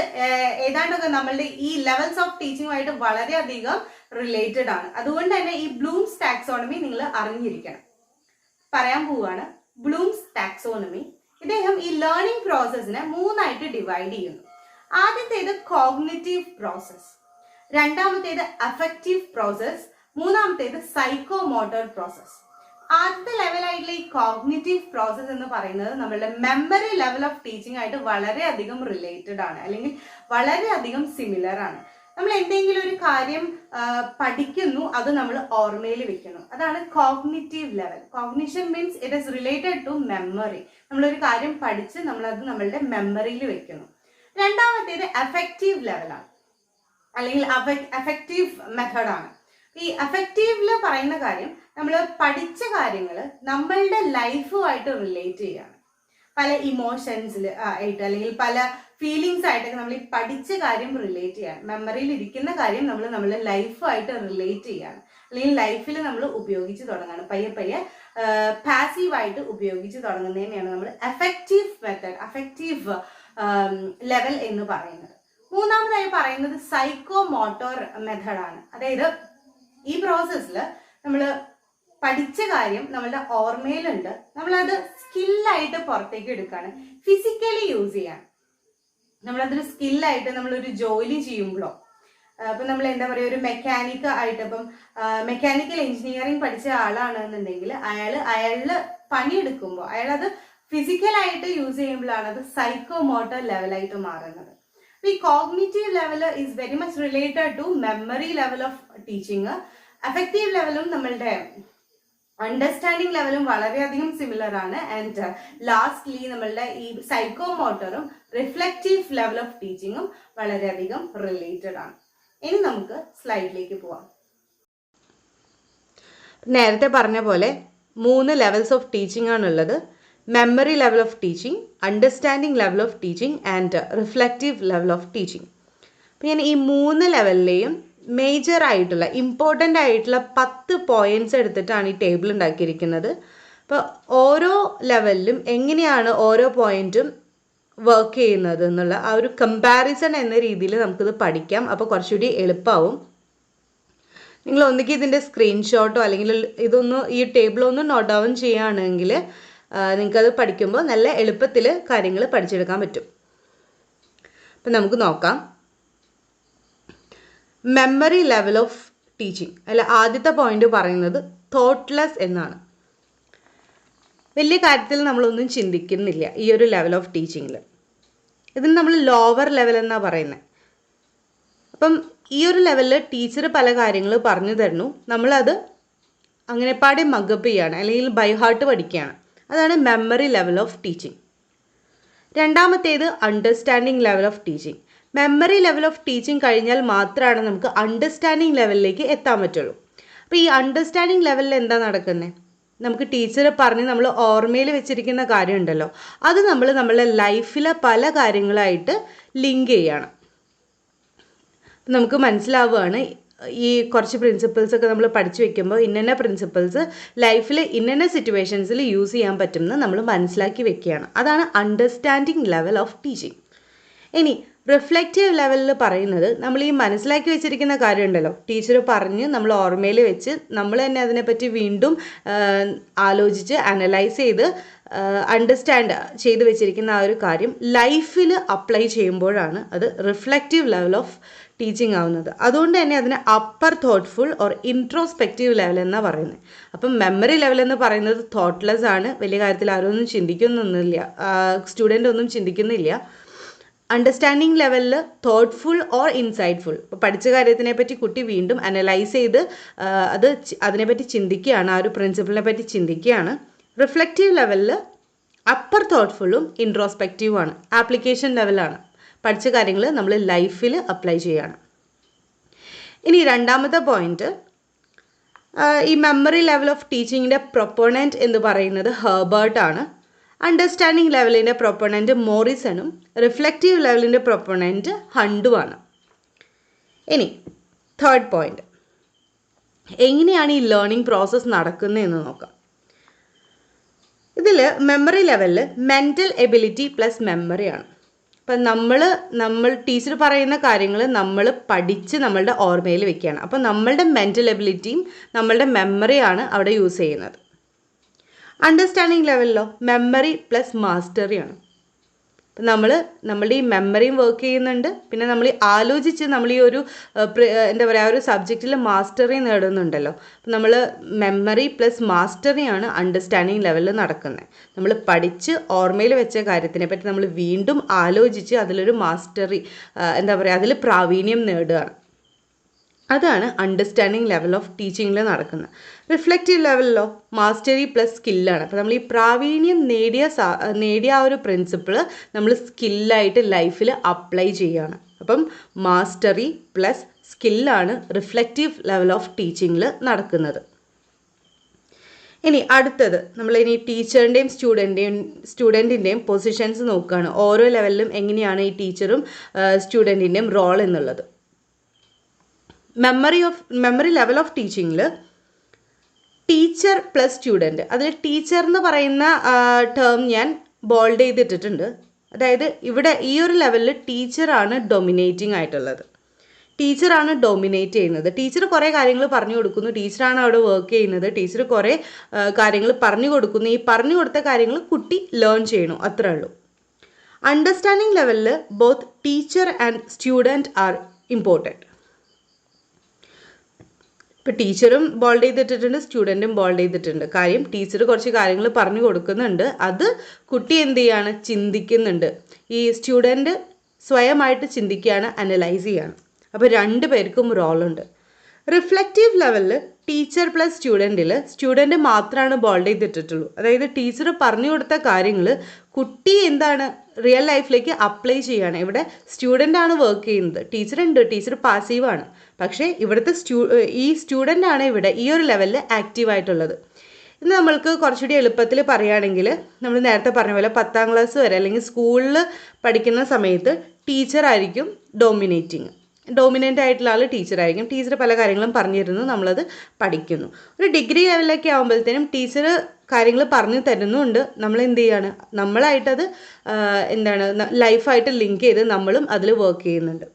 ഏതാണ്ടൊക്കെ നമ്മളുടെ ഈ ലെവൽസ് ഓഫ് ടീച്ചിങ്ങുമായിട്ട് വളരെയധികം റിലേറ്റഡ് ആണ്. അതുകൊണ്ട് തന്നെ ഈ ബ്ലൂംസ് ടാക്സോണമി നിങ്ങൾ അറിഞ്ഞിരിക്കണം. പറയാൻ പോവാണ് ബ്ലൂംസ് ടാക്സോണമി. ഇദ്ദേഹം ഈ ലേണിംഗ് പ്രോസസ്സിനെ 3 ആയിട്ട് ഡിവൈഡ് ചെയ്യുന്നു. ആദ്യത്തേത് കോഗ്നിറ്റീവ് പ്രോസസ്, രണ്ടാമത്തേത് അഫക്റ്റീവ് പ്രോസസ്, മൂന്നാമത്തേത് സൈക്കോ മോട്ടോർ പ്രോസസ്. ആദ്യത്തെ ലെവലായിട്ടുള്ള ഈ കോഗ്നിറ്റീവ് പ്രോസസ് എന്ന് പറയുന്നത് നമ്മളുടെ മെമ്മറി ലെവൽ ഓഫ് ടീച്ചിങ് ആയിട്ട് വളരെയധികം റിലേറ്റഡ് ആണ്, അല്ലെങ്കിൽ വളരെയധികം സിമിലർ ആണ്. നമ്മൾ എന്തെങ്കിലും ഒരു കാര്യം പഠിക്കുന്നു, അത് നമ്മൾ ഓർമ്മയിൽ വെക്കുന്നു, അതാണ് cognitive level. Cognition means it is related to memory. നമ്മളൊരു കാര്യം പഠിച്ച് നമ്മളത് നമ്മളുടെ മെമ്മറിയിൽ വെക്കുന്നു. രണ്ടാമത്തേത് അഫക്റ്റീവ് ലെവലാണ്, അല്ലെങ്കിൽ അഫക്റ്റീവ് മെത്തേഡാണ്. ഈ അഫക്റ്റീവില് പറയുന്ന കാര്യം നമ്മൾ പഠിച്ച കാര്യങ്ങൾ നമ്മളുടെ ലൈഫുമായിട്ട് റിലേറ്റ് ചെയ്യാണ്. പല ഇമോഷൻസിൽ ആയിട്ട് അല്ലെങ്കിൽ പല ഫീലിങ്സ് ആയിട്ടൊക്കെ നമ്മൾ ഈ പഠിച്ച കാര്യം റിലേറ്റ് ചെയ്യാണ്. മെമ്മറിയിൽ ഇരിക്കുന്ന കാര്യം നമ്മൾ നമ്മളുടെ ലൈഫുമായിട്ട് റിലേറ്റ് ചെയ്യാണ്, അല്ലെങ്കിൽ ലൈഫിൽ നമ്മൾ ഉപയോഗിച്ച് തുടങ്ങാണ്. പയ്യെ പാസീവായിട്ട് ഉപയോഗിച്ച് തുടങ്ങുന്നതിനെയാണ് നമ്മൾ എഫക്റ്റീവ് മെത്തേഡ്, അഫക്റ്റീവ് ലെവൽ എന്ന് പറയുന്നത്. മൂന്നാമതായി പറയുന്നത് സൈക്കോ മോട്ടോർ മെത്തേഡാണ്. അതായത് ഈ പ്രോസസ്സിൽ നമ്മൾ പഠിച്ച കാര്യം നമ്മളുടെ ഓർമ്മയിലുണ്ട്, നമ്മളത് സ്കില്ലായിട്ട് പുറത്തേക്ക് എടുക്കുകയാണ്, ഫിസിക്കലി യൂസ് ചെയ്യാണ്. നമ്മളതൊരു സ്കില്ലായിട്ട് നമ്മളൊരു ജോലി ചെയ്യുമ്പോഴോ, അപ്പം നമ്മൾ എന്താ പറയുക, ഒരു മെക്കാനിക് ആയിട്ട്, ഇപ്പം മെക്കാനിക്കൽ എഞ്ചിനീയറിംഗ് പഠിച്ച ആളാണെന്നുണ്ടെങ്കിൽ അയാളുടെ പണിയെടുക്കുമ്പോൾ അയാളത് ഫിസിക്കലായിട്ട് യൂസ് ചെയ്യുമ്പോഴാണ് അത് സൈക്കോ മോട്ടോർ ലെവലായിട്ട് മാറുന്നത്. ഈ cognitive level is very much related to memory level of teaching. Affective ലെവലും നമ്മളുടെ അണ്ടർസ്റ്റാൻഡിങ് ലെവലും വളരെയധികം സിമിലർ ആണ്. ആൻഡ് ലാസ്റ്റ്ലി നമ്മളുടെ ഈ സൈക്കോ മോട്ടറും റിഫ്ലക്റ്റീവ് ലെവൽ ഓഫ് ടീച്ചിങ്ങും വളരെയധികം റിലേറ്റഡ് ആണ്. ഇനി നമുക്ക് സ്ലൈഡിലേക്ക് പോവാം. നേരത്തെ പറഞ്ഞ പോലെ 3 ലെവൽസ് ഓഫ് ടീച്ചിങ് ആണുള്ളത്. Memory level of teaching, understanding level of teaching and reflective level of teaching. അപ്പം ഞാൻ ഈ 3 ലെവലിലെയും മേജർ ആയിട്ടുള്ള ഇമ്പോർട്ടൻ്റ് ആയിട്ടുള്ള 10 പോയിന്റ്സ് എടുത്തിട്ടാണ് ഈ ടേബിൾ ഉണ്ടാക്കിയിരിക്കുന്നത്. അപ്പോൾ ഓരോ ലെവലിലും എങ്ങനെയാണ് ഓരോ പോയിന്റും വർക്ക് ചെയ്യുന്നത് എന്നുള്ള ആ ഒരു കമ്പാരിസൺ എന്ന രീതിയിൽ നമുക്കിത് പഠിക്കാം. അപ്പോൾ കുറച്ചുകൂടി എളുപ്പമാവും. നിങ്ങൾ ഒന്നുകിൽ ഇതിൻ്റെ സ്ക്രീൻഷോട്ടോ അല്ലെങ്കിൽ ഇതൊന്ന് ഈ ടേബിളൊന്ന് നോട്ട് ഡൗൺ ചെയ്യുകയാണെങ്കിൽ നിങ്ങൾക്കത് പഠിക്കുമ്പോൾ നല്ല എളുപ്പത്തിൽ കാര്യങ്ങൾ പഠിച്ചെടുക്കാൻ പറ്റും. അപ്പം നമുക്ക് നോക്കാം. മെമ്മറി ലെവൽ ഓഫ് ടീച്ചിങ് അല്ല ആദ്യത്തെ പോയിന്റ് പറയുന്നത് തോട്ട്ലെസ് എന്നാണ്. വലിയ കാര്യത്തിൽ നമ്മളൊന്നും ചിന്തിക്കുന്നില്ല ഈ ഒരു ലെവൽ ഓഫ് ടീച്ചിങ്ങിൽ. ഇതിന് നമ്മൾ ലോവർ ലെവൽ എന്നാണ് പറയുന്നത്. അപ്പം ഈ ഒരു ലെവലിൽ ടീച്ചർ പല കാര്യങ്ങൾ പറഞ്ഞു തരുന്നു, നമ്മളത് അങ്ങനെപ്പാടെ മഗപ്പ് ചെയ്യാണ് അല്ലെങ്കിൽ ബൈ ഹാർട്ട് പഠിക്കുകയാണ്. അതാണ് മെമ്മറി ലെവൽ ഓഫ് ടീച്ചിങ്. രണ്ടാമത്തേത് understanding level of teaching. Memory level of teaching കഴിഞ്ഞാൽ മാത്രമാണ് നമുക്ക് അണ്ടർസ്റ്റാൻഡിങ് ലെവലിലേക്ക് എത്താൻ പറ്റുള്ളൂ. അപ്പോൾ ഈ അണ്ടർസ്റ്റാൻഡിങ് ലെവലിൽ എന്താ നടക്കുന്നത്? നമുക്ക് ടീച്ചർ പറഞ്ഞ് നമ്മൾ ഓർമ്മയിൽ വെച്ചിരിക്കുന്ന കാര്യമുണ്ടല്ലോ, അത് നമ്മൾ നമ്മളുടെ ലൈഫിലെ പല കാര്യങ്ങളായിട്ട് ലിങ്ക് ചെയ്യണം. നമുക്ക് മനസ്സിലാവുകയാണ് ഈ കുറച്ച് പ്രിൻസിപ്പിൾസൊക്കെ നമ്മൾ പഠിച്ചു വെക്കുമ്പോൾ ഇന്ന പ്രിൻസിപ്പിൾസ് ലൈഫിൽ ഇന്ന സിറ്റുവേഷൻസിൽ യൂസ് ചെയ്യാൻ പറ്റുമെന്ന് നമ്മൾ മനസ്സിലാക്കി വെക്കുകയാണ്. അതാണ് അണ്ടർസ്റ്റാൻഡിങ് ലെവൽ ഓഫ് ടീച്ചിങ്. ഇനി റിഫ്ലെക്റ്റീവ് ലെവലിൽ പറയുന്നത് നമ്മൾ ഈ മനസ്സിലാക്കി വെച്ചിരിക്കുന്ന കാര്യമുണ്ടല്ലോ, ടീച്ചർ പറഞ്ഞ് നമ്മൾ ഓർമ്മയിൽ വെച്ച് നമ്മൾ തന്നെ അതിനെപ്പറ്റി വീണ്ടും ആലോചിച്ച് അനലൈസ് ചെയ്ത് അണ്ടർസ്റ്റാൻഡ് ചെയ്ത് വെച്ചിരിക്കുന്ന ആ ഒരു കാര്യം ലൈഫിൽ അപ്ലൈ ചെയ്യുമ്പോഴാണ് അത് റിഫ്ലെക്റ്റീവ് ലെവൽ ഓഫ് ടീച്ചിങ് ആവുന്നത്. അതുകൊണ്ട് തന്നെ അതിന് upper thoughtful or introspective level എന്നാണ് പറയുന്നത്. അപ്പം മെമ്മറി ലെവൽ എന്ന് പറയുന്നത് തോട്ട്ലെസ് ആണ്, വലിയ കാര്യത്തിൽ ആരും ഒന്നും ചിന്തിക്കുന്നൊന്നുമില്ല, സ്റ്റുഡൻ്റ് ഒന്നും ചിന്തിക്കുന്നില്ല. അണ്ടർസ്റ്റാൻഡിങ് ലെവലിൽ തോട്ട്ഫുൾ ഓർ ഇൻസൈറ്റ്ഫുൾ, ഇപ്പോൾ പഠിച്ച കാര്യത്തിനെ പറ്റി കുട്ടി വീണ്ടും അനലൈസ് ചെയ്ത് അതിനെപ്പറ്റി ചിന്തിക്കുകയാണ്, ആ ഒരു പ്രിൻസിപ്പിളിനെ പറ്റി ചിന്തിക്കുകയാണ്. റിഫ്ലെക്റ്റീവ് ലെവലിൽ അപ്പർ തോട്ട്ഫുള്ളും ഇൻട്രോസ്പെക്റ്റീവുമാണ്, ആപ്ലിക്കേഷൻ ലെവലാണ്, പഠിച്ച കാര്യങ്ങൾ നമ്മൾ ലൈഫിൽ അപ്ലൈ ചെയ്യുകയാണ്. ഇനി രണ്ടാമത്തെ പോയിന്റ്, ഈ മെമ്മറി ലെവൽ ഓഫ് ടീച്ചിങ്ങിൻ്റെ പ്രൊപ്പോണൻറ്റ് എന്ന് പറയുന്നത് ഹെർബർട്ടാണ്. Understanding ലെവലിൻ്റെ പ്രൊപ്പോണൻറ്റ് മോറിസണും reflective ലെവലിൻ്റെ പ്രൊപ്പോണൻറ്റ് ഹണ്ടുമാണ്. ഇനി തേർഡ് പോയിന്റ്, എങ്ങനെയാണ് ഈ ലേണിംഗ് പ്രോസസ്സ് നടക്കുന്നതെന്ന് നോക്കാം. ഇതിൽ മെമ്മറി ലെവലിൽ മെൻ്റൽ എബിലിറ്റി പ്ലസ് മെമ്മറിയാണ്. അപ്പം നമ്മൾ ടീച്ചർ പറയുന്ന കാര്യങ്ങൾ നമ്മൾ പഠിച്ച് നമ്മളുടെ ഓർമ്മയിൽ വെക്കുകയാണ്. അപ്പം നമ്മളുടെ മെൻ്റൽ എബിലിറ്റിയും നമ്മളുടെ മെമ്മറിയാണ് അവിടെ യൂസ് ചെയ്യുന്നത്. അണ്ടർസ്റ്റാൻഡിങ് ലെവലിലോ മെമ്മറി പ്ലസ് മാസ്റ്ററിയാണ്. അപ്പം നമ്മളുടെ ഈ മെമ്മറിയും വർക്ക് ചെയ്യുന്നുണ്ട്, പിന്നെ നമ്മൾ ആലോചിച്ച് നമ്മൾ ഈ ഒരു എന്താ പറയുക ഒരു സബ്ജക്റ്റിൽ മാസ്റ്ററി നേടുന്നുണ്ടല്ലോ. അപ്പം നമ്മൾ മെമ്മറി പ്ലസ് മാസ്റ്ററിയാണ് അണ്ടർസ്റ്റാൻഡിങ് ലെവലിൽ നടക്കുന്നത്. നമ്മൾ പഠിച്ച് ഓർമ്മയിൽ വെച്ച കാര്യത്തിനെ പറ്റി നമ്മൾ വീണ്ടും ആലോചിച്ച് അതിലൊരു മാസ്റ്ററി എന്താ പറയുക അതിൽ പ്രാവീണ്യം നേടുകയാണ്. അതാണ് അണ്ടർസ്റ്റാൻഡിങ് ലെവൽ ഓഫ് ടീച്ചിങ്ങിൽ നടക്കുന്നത്. റിഫ്ലെക്റ്റീവ് ലെവലിലോ മാസ്റ്ററി പ്ലസ് സ്കില്ലാണ്. അപ്പോൾ നമ്മൾ ഈ പ്രാവീണ്യം നേടിയ ആ ഒരു പ്രിൻസിപ്പിൾ നമ്മൾ സ്കില്ലായിട്ട് ലൈഫിൽ അപ്ലൈ ചെയ്യുകയാണ്. അപ്പം മാസ്റ്ററി പ്ലസ് സ്കില്ലാണ് റിഫ്ലെക്റ്റീവ് ലെവൽ ഓഫ് ടീച്ചിങ്ങിൽ നടക്കുന്നത്. ഇനി അടുത്തത് നമ്മളിനി ടീച്ചറിൻ്റെയും സ്റ്റുഡൻറ്റിൻ്റെയും പൊസിഷൻസ് നോക്കുകയാണ്. ഓരോ ലെവലിലും എങ്ങനെയാണ് ഈ ടീച്ചറും സ്റ്റുഡൻറ്റിൻ്റെയും റോൾ എന്നുള്ളത്. മെമ്മറി ലെവൽ ഓഫ് ടീച്ചിങ്ങിൽ ടീച്ചർ പ്ലസ് സ്റ്റുഡൻറ്റ്, അതിൽ ടീച്ചർ എന്ന് പറയുന്ന ടേം ഞാൻ ബോൾഡ് ചെയ്തിട്ടിട്ടുണ്ട്. അതായത് ഇവിടെ ഈ ഒരു ലെവലിൽ ടീച്ചറാണ് ഡൊമിനേറ്റിംഗ് ആയിട്ടുള്ളത്, ടീച്ചറാണ് ഡൊമിനേറ്റ് ചെയ്യുന്നത്. ടീച്ചർ കുറേ കാര്യങ്ങൾ പറഞ്ഞു കൊടുക്കുന്നു, ടീച്ചറാണ് അവിടെ വർക്ക് ചെയ്യുന്നത്, ടീച്ചർ കുറേ കാര്യങ്ങൾ പറഞ്ഞു കൊടുക്കുന്നു. ഈ പറഞ്ഞു കൊടുത്ത കാര്യങ്ങൾ കുട്ടി ലേൺ ചെയ്യണു, അത്രേ ഉള്ളൂ. അണ്ടർസ്റ്റാൻഡിങ് ലെവലിൽ both teacher and student are important. ഇപ്പോൾ ടീച്ചറും ബോൾഡ് ചെയ്തിട്ടുണ്ട്, സ്റ്റുഡൻറ്റും ബോൾഡ് ചെയ്തിട്ടുണ്ട്. കാര്യം ടീച്ചർ കുറച്ച് കാര്യങ്ങൾ പറഞ്ഞു കൊടുക്കുന്നുണ്ട്, അത് കുട്ടി എന്ത് ചെയ്യാണ്, ചിന്തിക്കുന്നുണ്ട്. ഈ സ്റ്റുഡൻറ്റ് സ്വയമായിട്ട് ചിന്തിക്കുകയാണ്, അനലൈസ് ചെയ്യാണ്. അപ്പോൾ രണ്ട് പേർക്കും റോളുണ്ട്. റിഫ്ലെക്റ്റീവ് ലെവലിൽ ടീച്ചർ പ്ലസ് സ്റ്റുഡൻറ്റ് മാത്രമാണ് ബോൾഡ് ചെയ്തിട്ടുള്ളൂ. അതായത് ടീച്ചർ പറഞ്ഞു കൊടുത്ത കാര്യങ്ങൾ കുട്ടി എന്താണ് റിയൽ ലൈഫിലേക്ക് അപ്ലൈ ചെയ്യുകയാണ്. ഇവിടെ സ്റ്റുഡൻ്റാണ് വർക്ക് ചെയ്യുന്നത്, ടീച്ചർ പാസീവാണ്. പക്ഷേ ഇവിടുത്തെ ഈ സ്റ്റുഡൻ്റാണ് ഇവിടെ ഈ ഒരു ലെവലിൽ ആക്റ്റീവായിട്ടുള്ളത്. ഇത് നമ്മൾക്ക് കുറച്ചുകൂടി എളുപ്പത്തിൽ പറയുകയാണെങ്കിൽ നമ്മൾ നേരത്തെ പറഞ്ഞ പോലെ 10ാം ക്ലാസ് വരെ അല്ലെങ്കിൽ സ്കൂളിൽ പഠിക്കുന്ന സമയത്ത് ടീച്ചറായിരിക്കും ഡോമിനൻ്റ് ആയിട്ടുള്ള ആൾ ടീച്ചറായിരിക്കും. ടീച്ചർ പല കാര്യങ്ങളും പറഞ്ഞു തരുന്നു, നമ്മളത് പഠിക്കുന്നു. ഒരു ഡിഗ്രി ലെവലിലൊക്കെ ആകുമ്പോഴത്തേനും ടീച്ചർ കാര്യങ്ങൾ പറഞ്ഞു തരുന്നുണ്ട്, നമ്മൾ എന്ത് ചെയ്യാണ്, നമ്മളായിട്ടത് ലൈഫായിട്ട് ലിങ്ക് ചെയ്ത് നമ്മളും അതിൽ വർക്ക് ചെയ്യുന്നുണ്ട്.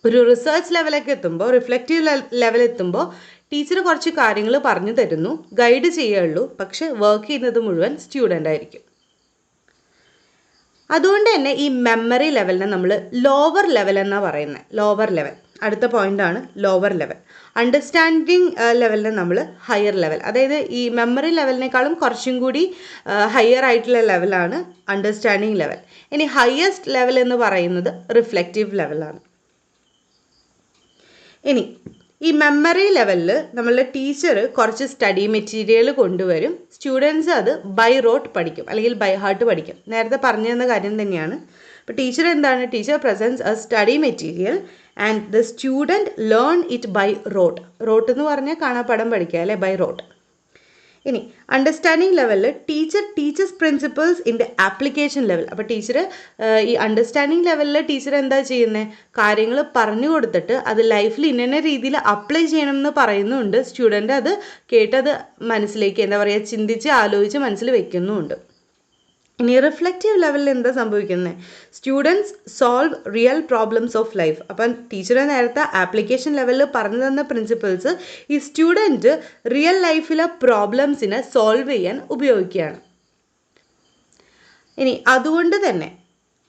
ഒരു റിസർച്ച് ലെവലൊക്കെ എത്തുമ്പോൾ, റിഫ്ലെക്റ്റീവ് ലെവലെത്തുമ്പോൾ ടീച്ചർ കുറച്ച് കാര്യങ്ങൾ പറഞ്ഞു തരുന്നു, ഗൈഡ് ചെയ്യുള്ളൂ, പക്ഷെ വർക്ക് ചെയ്യുന്നത് മുഴുവൻ സ്റ്റുഡൻ്റ് ആയിരിക്കും. അതുകൊണ്ട് തന്നെ ഈ മെമ്മറി ലെവലിനെ നമ്മൾ ലോവർ ലെവൽ എന്നാണ് പറയുന്നത്. ലോവർ ലെവൽ അടുത്ത പോയിൻ്റാണ് ലോവർ ലെവൽ. അണ്ടർസ്റ്റാൻഡിങ് ലെവലിന് നമ്മൾ ഹയർ ലെവൽ, അതായത് ഈ മെമ്മറി ലെവലിനേക്കാളും കുറച്ചും കൂടി ഹയർ ആയിട്ടുള്ള ലെവലാണ് അണ്ടർസ്റ്റാൻഡിങ് ലെവൽ. ഇനി ഹയസ്റ്റ് ലെവൽ എന്ന് പറയുന്നത് റിഫ്ലെക്റ്റീവ് ലെവലാണ്. ഇനി ഈ മെമ്മറി ലെവലിൽ നമ്മളുടെ ടീച്ചർ കുറച്ച് സ്റ്റഡി മെറ്റീരിയൽ കൊണ്ടുവരും, സ്റ്റുഡൻസ് അത് ബൈ റോട്ട് പഠിക്കും അല്ലെങ്കിൽ ബൈ ഹാർട്ട് പഠിക്കും. നേരത്തെ പറഞ്ഞു തന്ന കാര്യം തന്നെയാണ്. അപ്പോൾ ടീച്ചർ എന്താണ്, teacher presents a study material and the student learn it by rote. Rote എന്ന് പറഞ്ഞാൽ കാണാപ്പാഠം പഠിക്കുക അല്ലേ, ബൈ റോട്ട്. ഇനി അണ്ടർസ്റ്റാൻഡിങ് ലെവലിൽ teacher teachers principles in the application level. അപ്പോൾ ടീച്ചർ ഈ അണ്ടർസ്റ്റാൻഡിങ് ലെവലിൽ ടീച്ചർ എന്താ ചെയ്യുന്നത്, കാര്യങ്ങൾ പറഞ്ഞു കൊടുത്തിട്ട് അത് ലൈഫിൽ ഇന്ന രീതിയിൽ അപ്ലൈ ചെയ്യണം എന്ന് പറയുന്നുണ്ട്. സ്റ്റുഡൻ്റ് അത് കേട്ടത് മനസ്സിലേക്ക് എന്താ പറയുക ചിന്തിച്ച് ആലോചിച്ച് മനസ്സിൽ വെക്കുന്നുമുണ്ട്. ഇനി റിഫ്ലെക്റ്റീവ് ലെവലിൽ എന്താ സംഭവിക്കുന്നത്, students solve real problems of life. അപ്പം ടീച്ചറെ നേരത്തെ ആപ്ലിക്കേഷൻ ലെവലിൽ പറഞ്ഞു തന്ന പ്രിൻസിപ്പിൾസ് ഈ സ്റ്റുഡൻറ്റ് റിയൽ ലൈഫിലെ പ്രോബ്ലംസിനെ സോൾവ് ചെയ്യാൻ ഉപയോഗിക്കുകയാണ്. ഇനി അതുകൊണ്ട് തന്നെ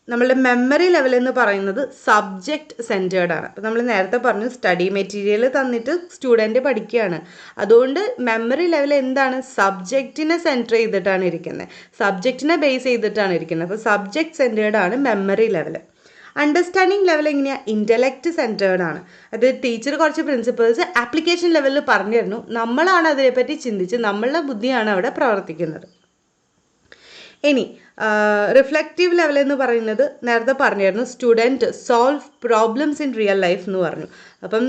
നമ്മളുടെ മെമ്മറി ലെവൽ എന്ന് പറയുന്നത് സബ്ജക്റ്റ് സെൻറ്റേർഡ് ആണ്. അപ്പോൾ നമ്മൾ നേരത്തെ പറഞ്ഞു സ്റ്റഡി മെറ്റീരിയൽ തന്നിട്ട് സ്റ്റുഡൻറ്റ് പഠിക്കുകയാണ്. അതുകൊണ്ട് മെമ്മറി ലെവൽ എന്താണ്, സബ്ജക്റ്റിനെ സെൻറ്റർ ചെയ്തിട്ടാണ് ഇരിക്കുന്നത്, സബ്ജക്റ്റിനെ ബേസ് ചെയ്തിട്ടാണ് ഇരിക്കുന്നത്. അപ്പോൾ സബ്ജക്റ്റ് സെൻറ്റേർഡ് ആണ് മെമ്മറി ലെവൽ. അണ്ടർസ്റ്റാൻഡിങ് ലെവൽ എങ്ങനെയാണ്, ഇൻ്റലക്റ്റ് സെൻറ്റേർഡ് ആണ്. അത് ടീച്ചർ കുറച്ച് പ്രിൻസിപ്പിൾസ് ആപ്ലിക്കേഷൻ ലെവലിൽ പറഞ്ഞു തരുന്നു, നമ്മളാണ് അതിനെപ്പറ്റി ചിന്തിച്ച് നമ്മളുടെ ബുദ്ധിയാണ് അവിടെ പ്രവർത്തിക്കുന്നത്. ഇനി റിഫ്ലെക്റ്റീവ് ലെവൽ എന്ന് പറയുന്നത് നേരത്തെ പറഞ്ഞായിരുന്നു, student solve problems in real life എന്ന് പറഞ്ഞു. അപ്പം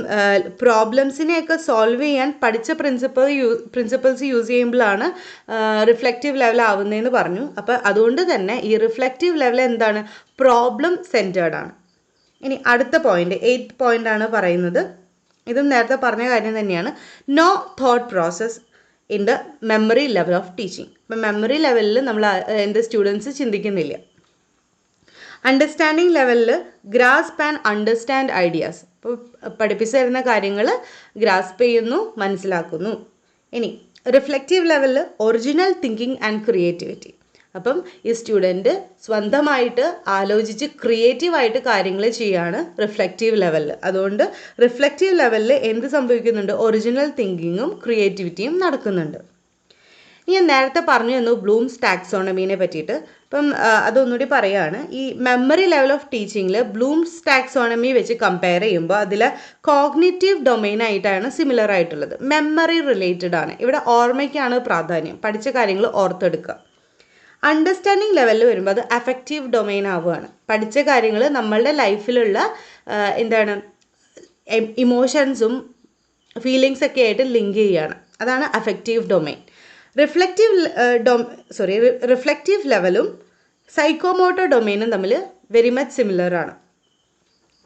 പ്രോബ്ലംസിനെയൊക്കെ സോൾവ് ചെയ്യാൻ പഠിച്ച പ്രിൻസിപ്പിൾസ് യൂസ് ചെയ്യുമ്പോഴാണ് റിഫ്ലെക്റ്റീവ് ലെവൽ ആവുന്നതെന്ന് പറഞ്ഞു. അപ്പോൾ അതുകൊണ്ട് തന്നെ ഈ റിഫ്ലെക്റ്റീവ് ലെവൽ എന്താണ്, പ്രോബ്ലം സെൻറ്റേർഡ് ആണ്. ഇനി അടുത്ത പോയിന്റ് 8th പോയിന്റ് ആണ് പറയുന്നത്, ഇതും നേരത്തെ പറഞ്ഞ കാര്യം തന്നെയാണ്, no thought process in the memory level of teaching. ഇപ്പം മെമ്മറി ലെവലിൽ നമ്മൾ എൻ്റെ സ്റ്റുഡൻസ് ചിന്തിക്കുന്നില്ല. അണ്ടർസ്റ്റാൻഡിങ് ലെവലിൽ ഗ്രാസ്പ് ആൻഡ് അണ്ടർസ്റ്റാൻഡ് ഐഡിയാസ്. ഇപ്പോൾ പഠിപ്പിച്ചു തരുന്ന കാര്യങ്ങൾ ഗ്രാസ്പ് ചെയ്യുന്നു, മനസ്സിലാക്കുന്നു. ഇനി റിഫ്ലെക്റ്റീവ് ലെവലിൽ ഒറിജിനൽ തിങ്കിങ് ആൻഡ് ക്രിയേറ്റിവിറ്റി. അപ്പം ഈ സ്റ്റുഡൻറ്റ് സ്വന്തമായിട്ട് ആലോചിച്ച് ക്രിയേറ്റീവായിട്ട് കാര്യങ്ങൾ ചെയ്യുകയാണ് റിഫ്ലെക്റ്റീവ് ലെവലിൽ. അതുകൊണ്ട് റിഫ്ലെക്റ്റീവ് ലെവലിൽ എന്ത് സംഭവിക്കുന്നുണ്ട്, ഒറിജിനൽ തിങ്കിങ്ങും ക്രിയേറ്റിവിറ്റിയും നടക്കുന്നുണ്ട്. ഞാൻ നേരത്തെ പറഞ്ഞു തന്നു ബ്ലൂംസ് ടാക്സോണമീനെ പറ്റിയിട്ട്. അപ്പം അതൊന്നുകൂടി പറയുകയാണ്, ഈ മെമ്മറി ലെവൽ ഓഫ് ടീച്ചിങ്ങിൽ ബ്ലൂംസ് ടാക്സോണമി വെച്ച് കമ്പയർ ചെയ്യുമ്പോൾ അതിൽ കോഗ്നിറ്റീവ് ഡൊമൈനായിട്ടാണ് സിമിലർ ആയിട്ടുള്ളത്, മെമ്മറി റിലേറ്റഡ് ആണ്. ഇവിടെ ഓർമ്മയ്ക്കാണ് പ്രാധാന്യം, പഠിച്ച കാര്യങ്ങൾ ഓർത്തെടുക്കുക. അണ്ടർസ്റ്റാൻഡിങ് ലെവലിൽ വരുമ്പോൾ അത് അഫക്റ്റീവ് ഡൊമൈൻ ആവുകയാണ്. പഠിച്ച കാര്യങ്ങൾ നമ്മളുടെ ലൈഫിലുള്ള എന്താണ് ഇമോഷൻസും ഫീലിങ്സൊക്കെ ആയിട്ട് ലിങ്ക് ചെയ്യുകയാണ്, അതാണ് അഫക്റ്റീവ് ഡൊമൈൻ. റിഫ്ലെക്റ്റീവ് ലെവലും സൈക്കോമോട്ടർ ഡൊമൈനും തമ്മിൽ വെരി മച്ച് സിമിലർ ആണ്.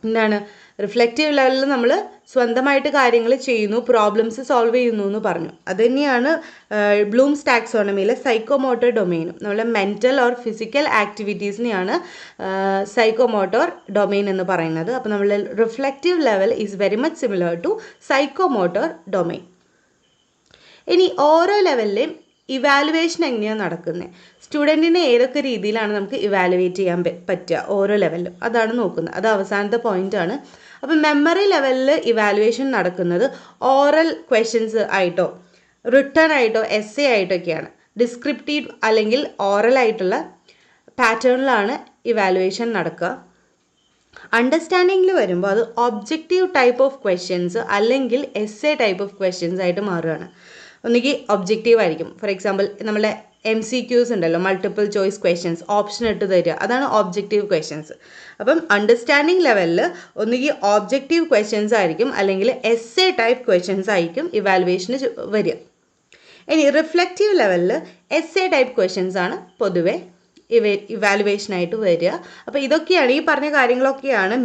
എന്താണ്, റിഫ്ലെക്റ്റീവ് ലെവലിൽ നമ്മൾ സ്വന്തമായിട്ട് കാര്യങ്ങൾ ചെയ്യുന്നു, പ്രോബ്ലംസ് സോൾവ് ചെയ്യുന്നു എന്ന് പറഞ്ഞു. അതുതന്നെയാണ് ബ്ലൂംസ് ടാക്സോണമിയിലെ സൈക്കോമോട്ടർ ഡൊമൈനും. നമ്മളെ മെൻ്റൽ ഓർ ഫിസിക്കൽ ആക്ടിവിറ്റീസിനെയാണ് സൈക്കോമോട്ടർ ഡൊമൈൻ എന്ന് പറയുന്നത്. അപ്പോൾ നമ്മൾ reflective level is very much similar to psychomotor domain. ഇനി ഓരോ ലെവലിലെയും ഇവാലുവേഷൻ എങ്ങനെയാണ് നടക്കുന്നത്, സ്റ്റുഡൻറ്റിനെ ഏതൊക്കെ രീതിയിലാണ് നമുക്ക് ഇവാലുവേറ്റ് ചെയ്യാൻ പറ്റുക ഓരോ ലെവലിലും, അതാണ് നോക്കുന്നത്. അത് അവസാനത്തെ പോയിൻ്റാണ്. അപ്പം മെമ്മറി ലെവലിൽ ഇവാലുവേഷൻ നടക്കുന്നത് ഓറൽ ക്വസ്റ്റ്യൻസ് ആയിട്ടോ റിട്ടേൺ ആയിട്ടോ എസ്സേ ആയിട്ടൊക്കെയാണ്. ഡിസ്ക്രിപ്റ്റീവ് അല്ലെങ്കിൽ ഓറൽ ആയിട്ടുള്ള പാറ്റേണിലാണ് ഇവാലുവേഷൻ നടക്കുക. അണ്ടർസ്റ്റാൻഡിങ്ങിൽ വരുമ്പോൾ അത് ഒബ്ജക്റ്റീവ് ടൈപ്പ് ഓഫ് ക്വസ്റ്റ്യൻസ് അല്ലെങ്കിൽ എസ്സേ ടൈപ്പ് ഓഫ് ക്വസ്റ്റ്യൻസ് ആയിട്ട് മാറുകയാണ്. ഒന്നുകിൽ ഒബ്ജക്റ്റീവ് ആയിരിക്കും, ഫോർ എക്സാമ്പിൾ നമ്മളെ MCQs ഉണ്ടല്ലോ, മൾട്ടിപ്പിൾ ചോയ്സ് ക്വസ്റ്റ്യൻസ്, ഓപ്ഷൻ ഇട്ട് തരിക, അതാണ് ഒബ്ജക്റ്റീവ് ക്വസ്റ്റ്യൻസ്. അപ്പം അണ്ടർസ്റ്റാൻഡിങ് ലെവലിൽ ഒന്നുകിൽ ഒബ്ജക്റ്റീവ് ക്വസ്റ്റ്യൻസ് ആയിരിക്കും അല്ലെങ്കിൽ എസ്സേ ടൈപ്പ് ക്വസ്റ്റ്യൻസ് ആയിരിക്കും ഇവാലുവേഷന് വരിക. ഇനി റിഫ്ലെക്റ്റീവ് ലെവലിൽ എസ്സേ ടൈപ്പ് ക്വസ്റ്റ്യൻസ് ആണ് പൊതുവെ ഇവാലുവേഷനായിട്ട് വരിക. അപ്പോൾ ഇതൊക്കെയാണ്, ഈ പറഞ്ഞ കാര്യങ്ങളൊക്കെയാണ്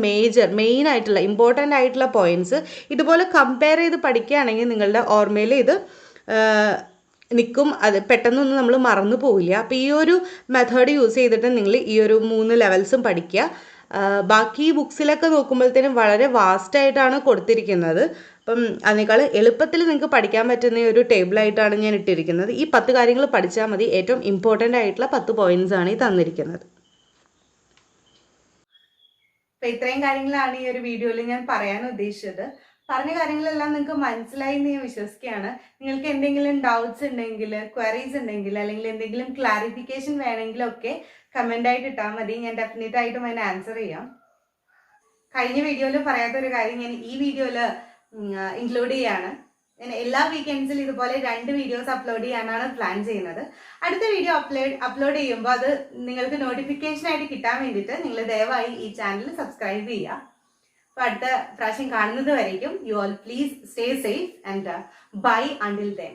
മെയിൻ ആയിട്ടുള്ള ഇമ്പോർട്ടൻ്റ് ആയിട്ടുള്ള പോയിൻറ്റ്സ്. ഇതുപോലെ കമ്പയർ ചെയ്ത് പഠിക്കുകയാണെങ്കിൽ നിങ്ങളുടെ ഓർമ്മയിൽ ഇത് നിൽക്കും, അത് പെട്ടെന്നൊന്നും നമ്മൾ മറന്നു പോവില്ല. അപ്പോൾ ഈ ഒരു മെത്തേഡ് യൂസ് ചെയ്തിട്ട് നിങ്ങൾ ഈ ഒരു 3 ലെവൽസും പഠിക്കുക. ബാക്കി ബുക്സിലൊക്കെ നോക്കുമ്പോഴത്തേനും വളരെ വാസ്റ്റായിട്ടാണ് കൊടുത്തിരിക്കുന്നത്. അപ്പം അതിനേക്കാൾ എളുപ്പത്തിൽ നിങ്ങൾക്ക് പഠിക്കാൻ പറ്റുന്ന ഒരു ടേബിളായിട്ടാണ് ഞാൻ ഇട്ടിരിക്കുന്നത്. ഈ 10 കാര്യങ്ങൾ പഠിച്ചാൽ മതി. ഏറ്റവും ഇമ്പോർട്ടൻ്റ് ആയിട്ടുള്ള 10 പോയിൻറ്റ്സ് ആണ് ഈ തന്നിരിക്കുന്നത്. അപ്പൊ ഇത്രയും കാര്യങ്ങളാണ് ഈ ഒരു വീഡിയോയിൽ ഞാൻ പറയാൻ ഉദ്ദേശിച്ചത്. പറഞ്ഞ കാര്യങ്ങളെല്ലാം നിങ്ങൾക്ക് മനസ്സിലായി എന്ന് ഞാൻ വിശ്വസിക്കുകയാണ്. നിങ്ങൾക്ക് എന്തെങ്കിലും ഡൗട്ട്സ് ഉണ്ടെങ്കിൽ, ക്വയറീസ് ഉണ്ടെങ്കിൽ, അല്ലെങ്കിൽ എന്തെങ്കിലും ക്ലാരിഫിക്കേഷൻ വേണമെങ്കിലൊക്കെ കമൻ്റ് ആയിട്ട് ഇട്ടാൽ മതി. ഞാൻ ഡെഫിനറ്റ് ആയിട്ടും അതിന് ആൻസർ ചെയ്യാം. കഴിഞ്ഞ വീഡിയോയിൽ പറയാത്തൊരു കാര്യം ഞാൻ ഈ വീഡിയോയിൽ ഇൻക്ലൂഡ് ചെയ്യാണ്. ഞാൻ എല്ലാ വീക്കെൻഡ്സിൽ ഇതുപോലെ 2 വീഡിയോസ് അപ്ലോഡ് ചെയ്യാനാണ് പ്ലാൻ ചെയ്യുന്നത്. അടുത്ത വീഡിയോ അപ്ലോഡ് ചെയ്യുമ്പോൾ അത് നിങ്ങൾക്ക് നോട്ടിഫിക്കേഷൻ ആയിട്ട് കിട്ടാൻ വേണ്ടിയിട്ട് നിങ്ങൾ ദയവായി ഈ ചാനൽ സബ്സ്ക്രൈബ് ചെയ്യുക. അപ്പോൾ അടുത്ത പ്രാവശ്യം കാണുന്നത് വരേക്കും you all please stay safe and bye until then.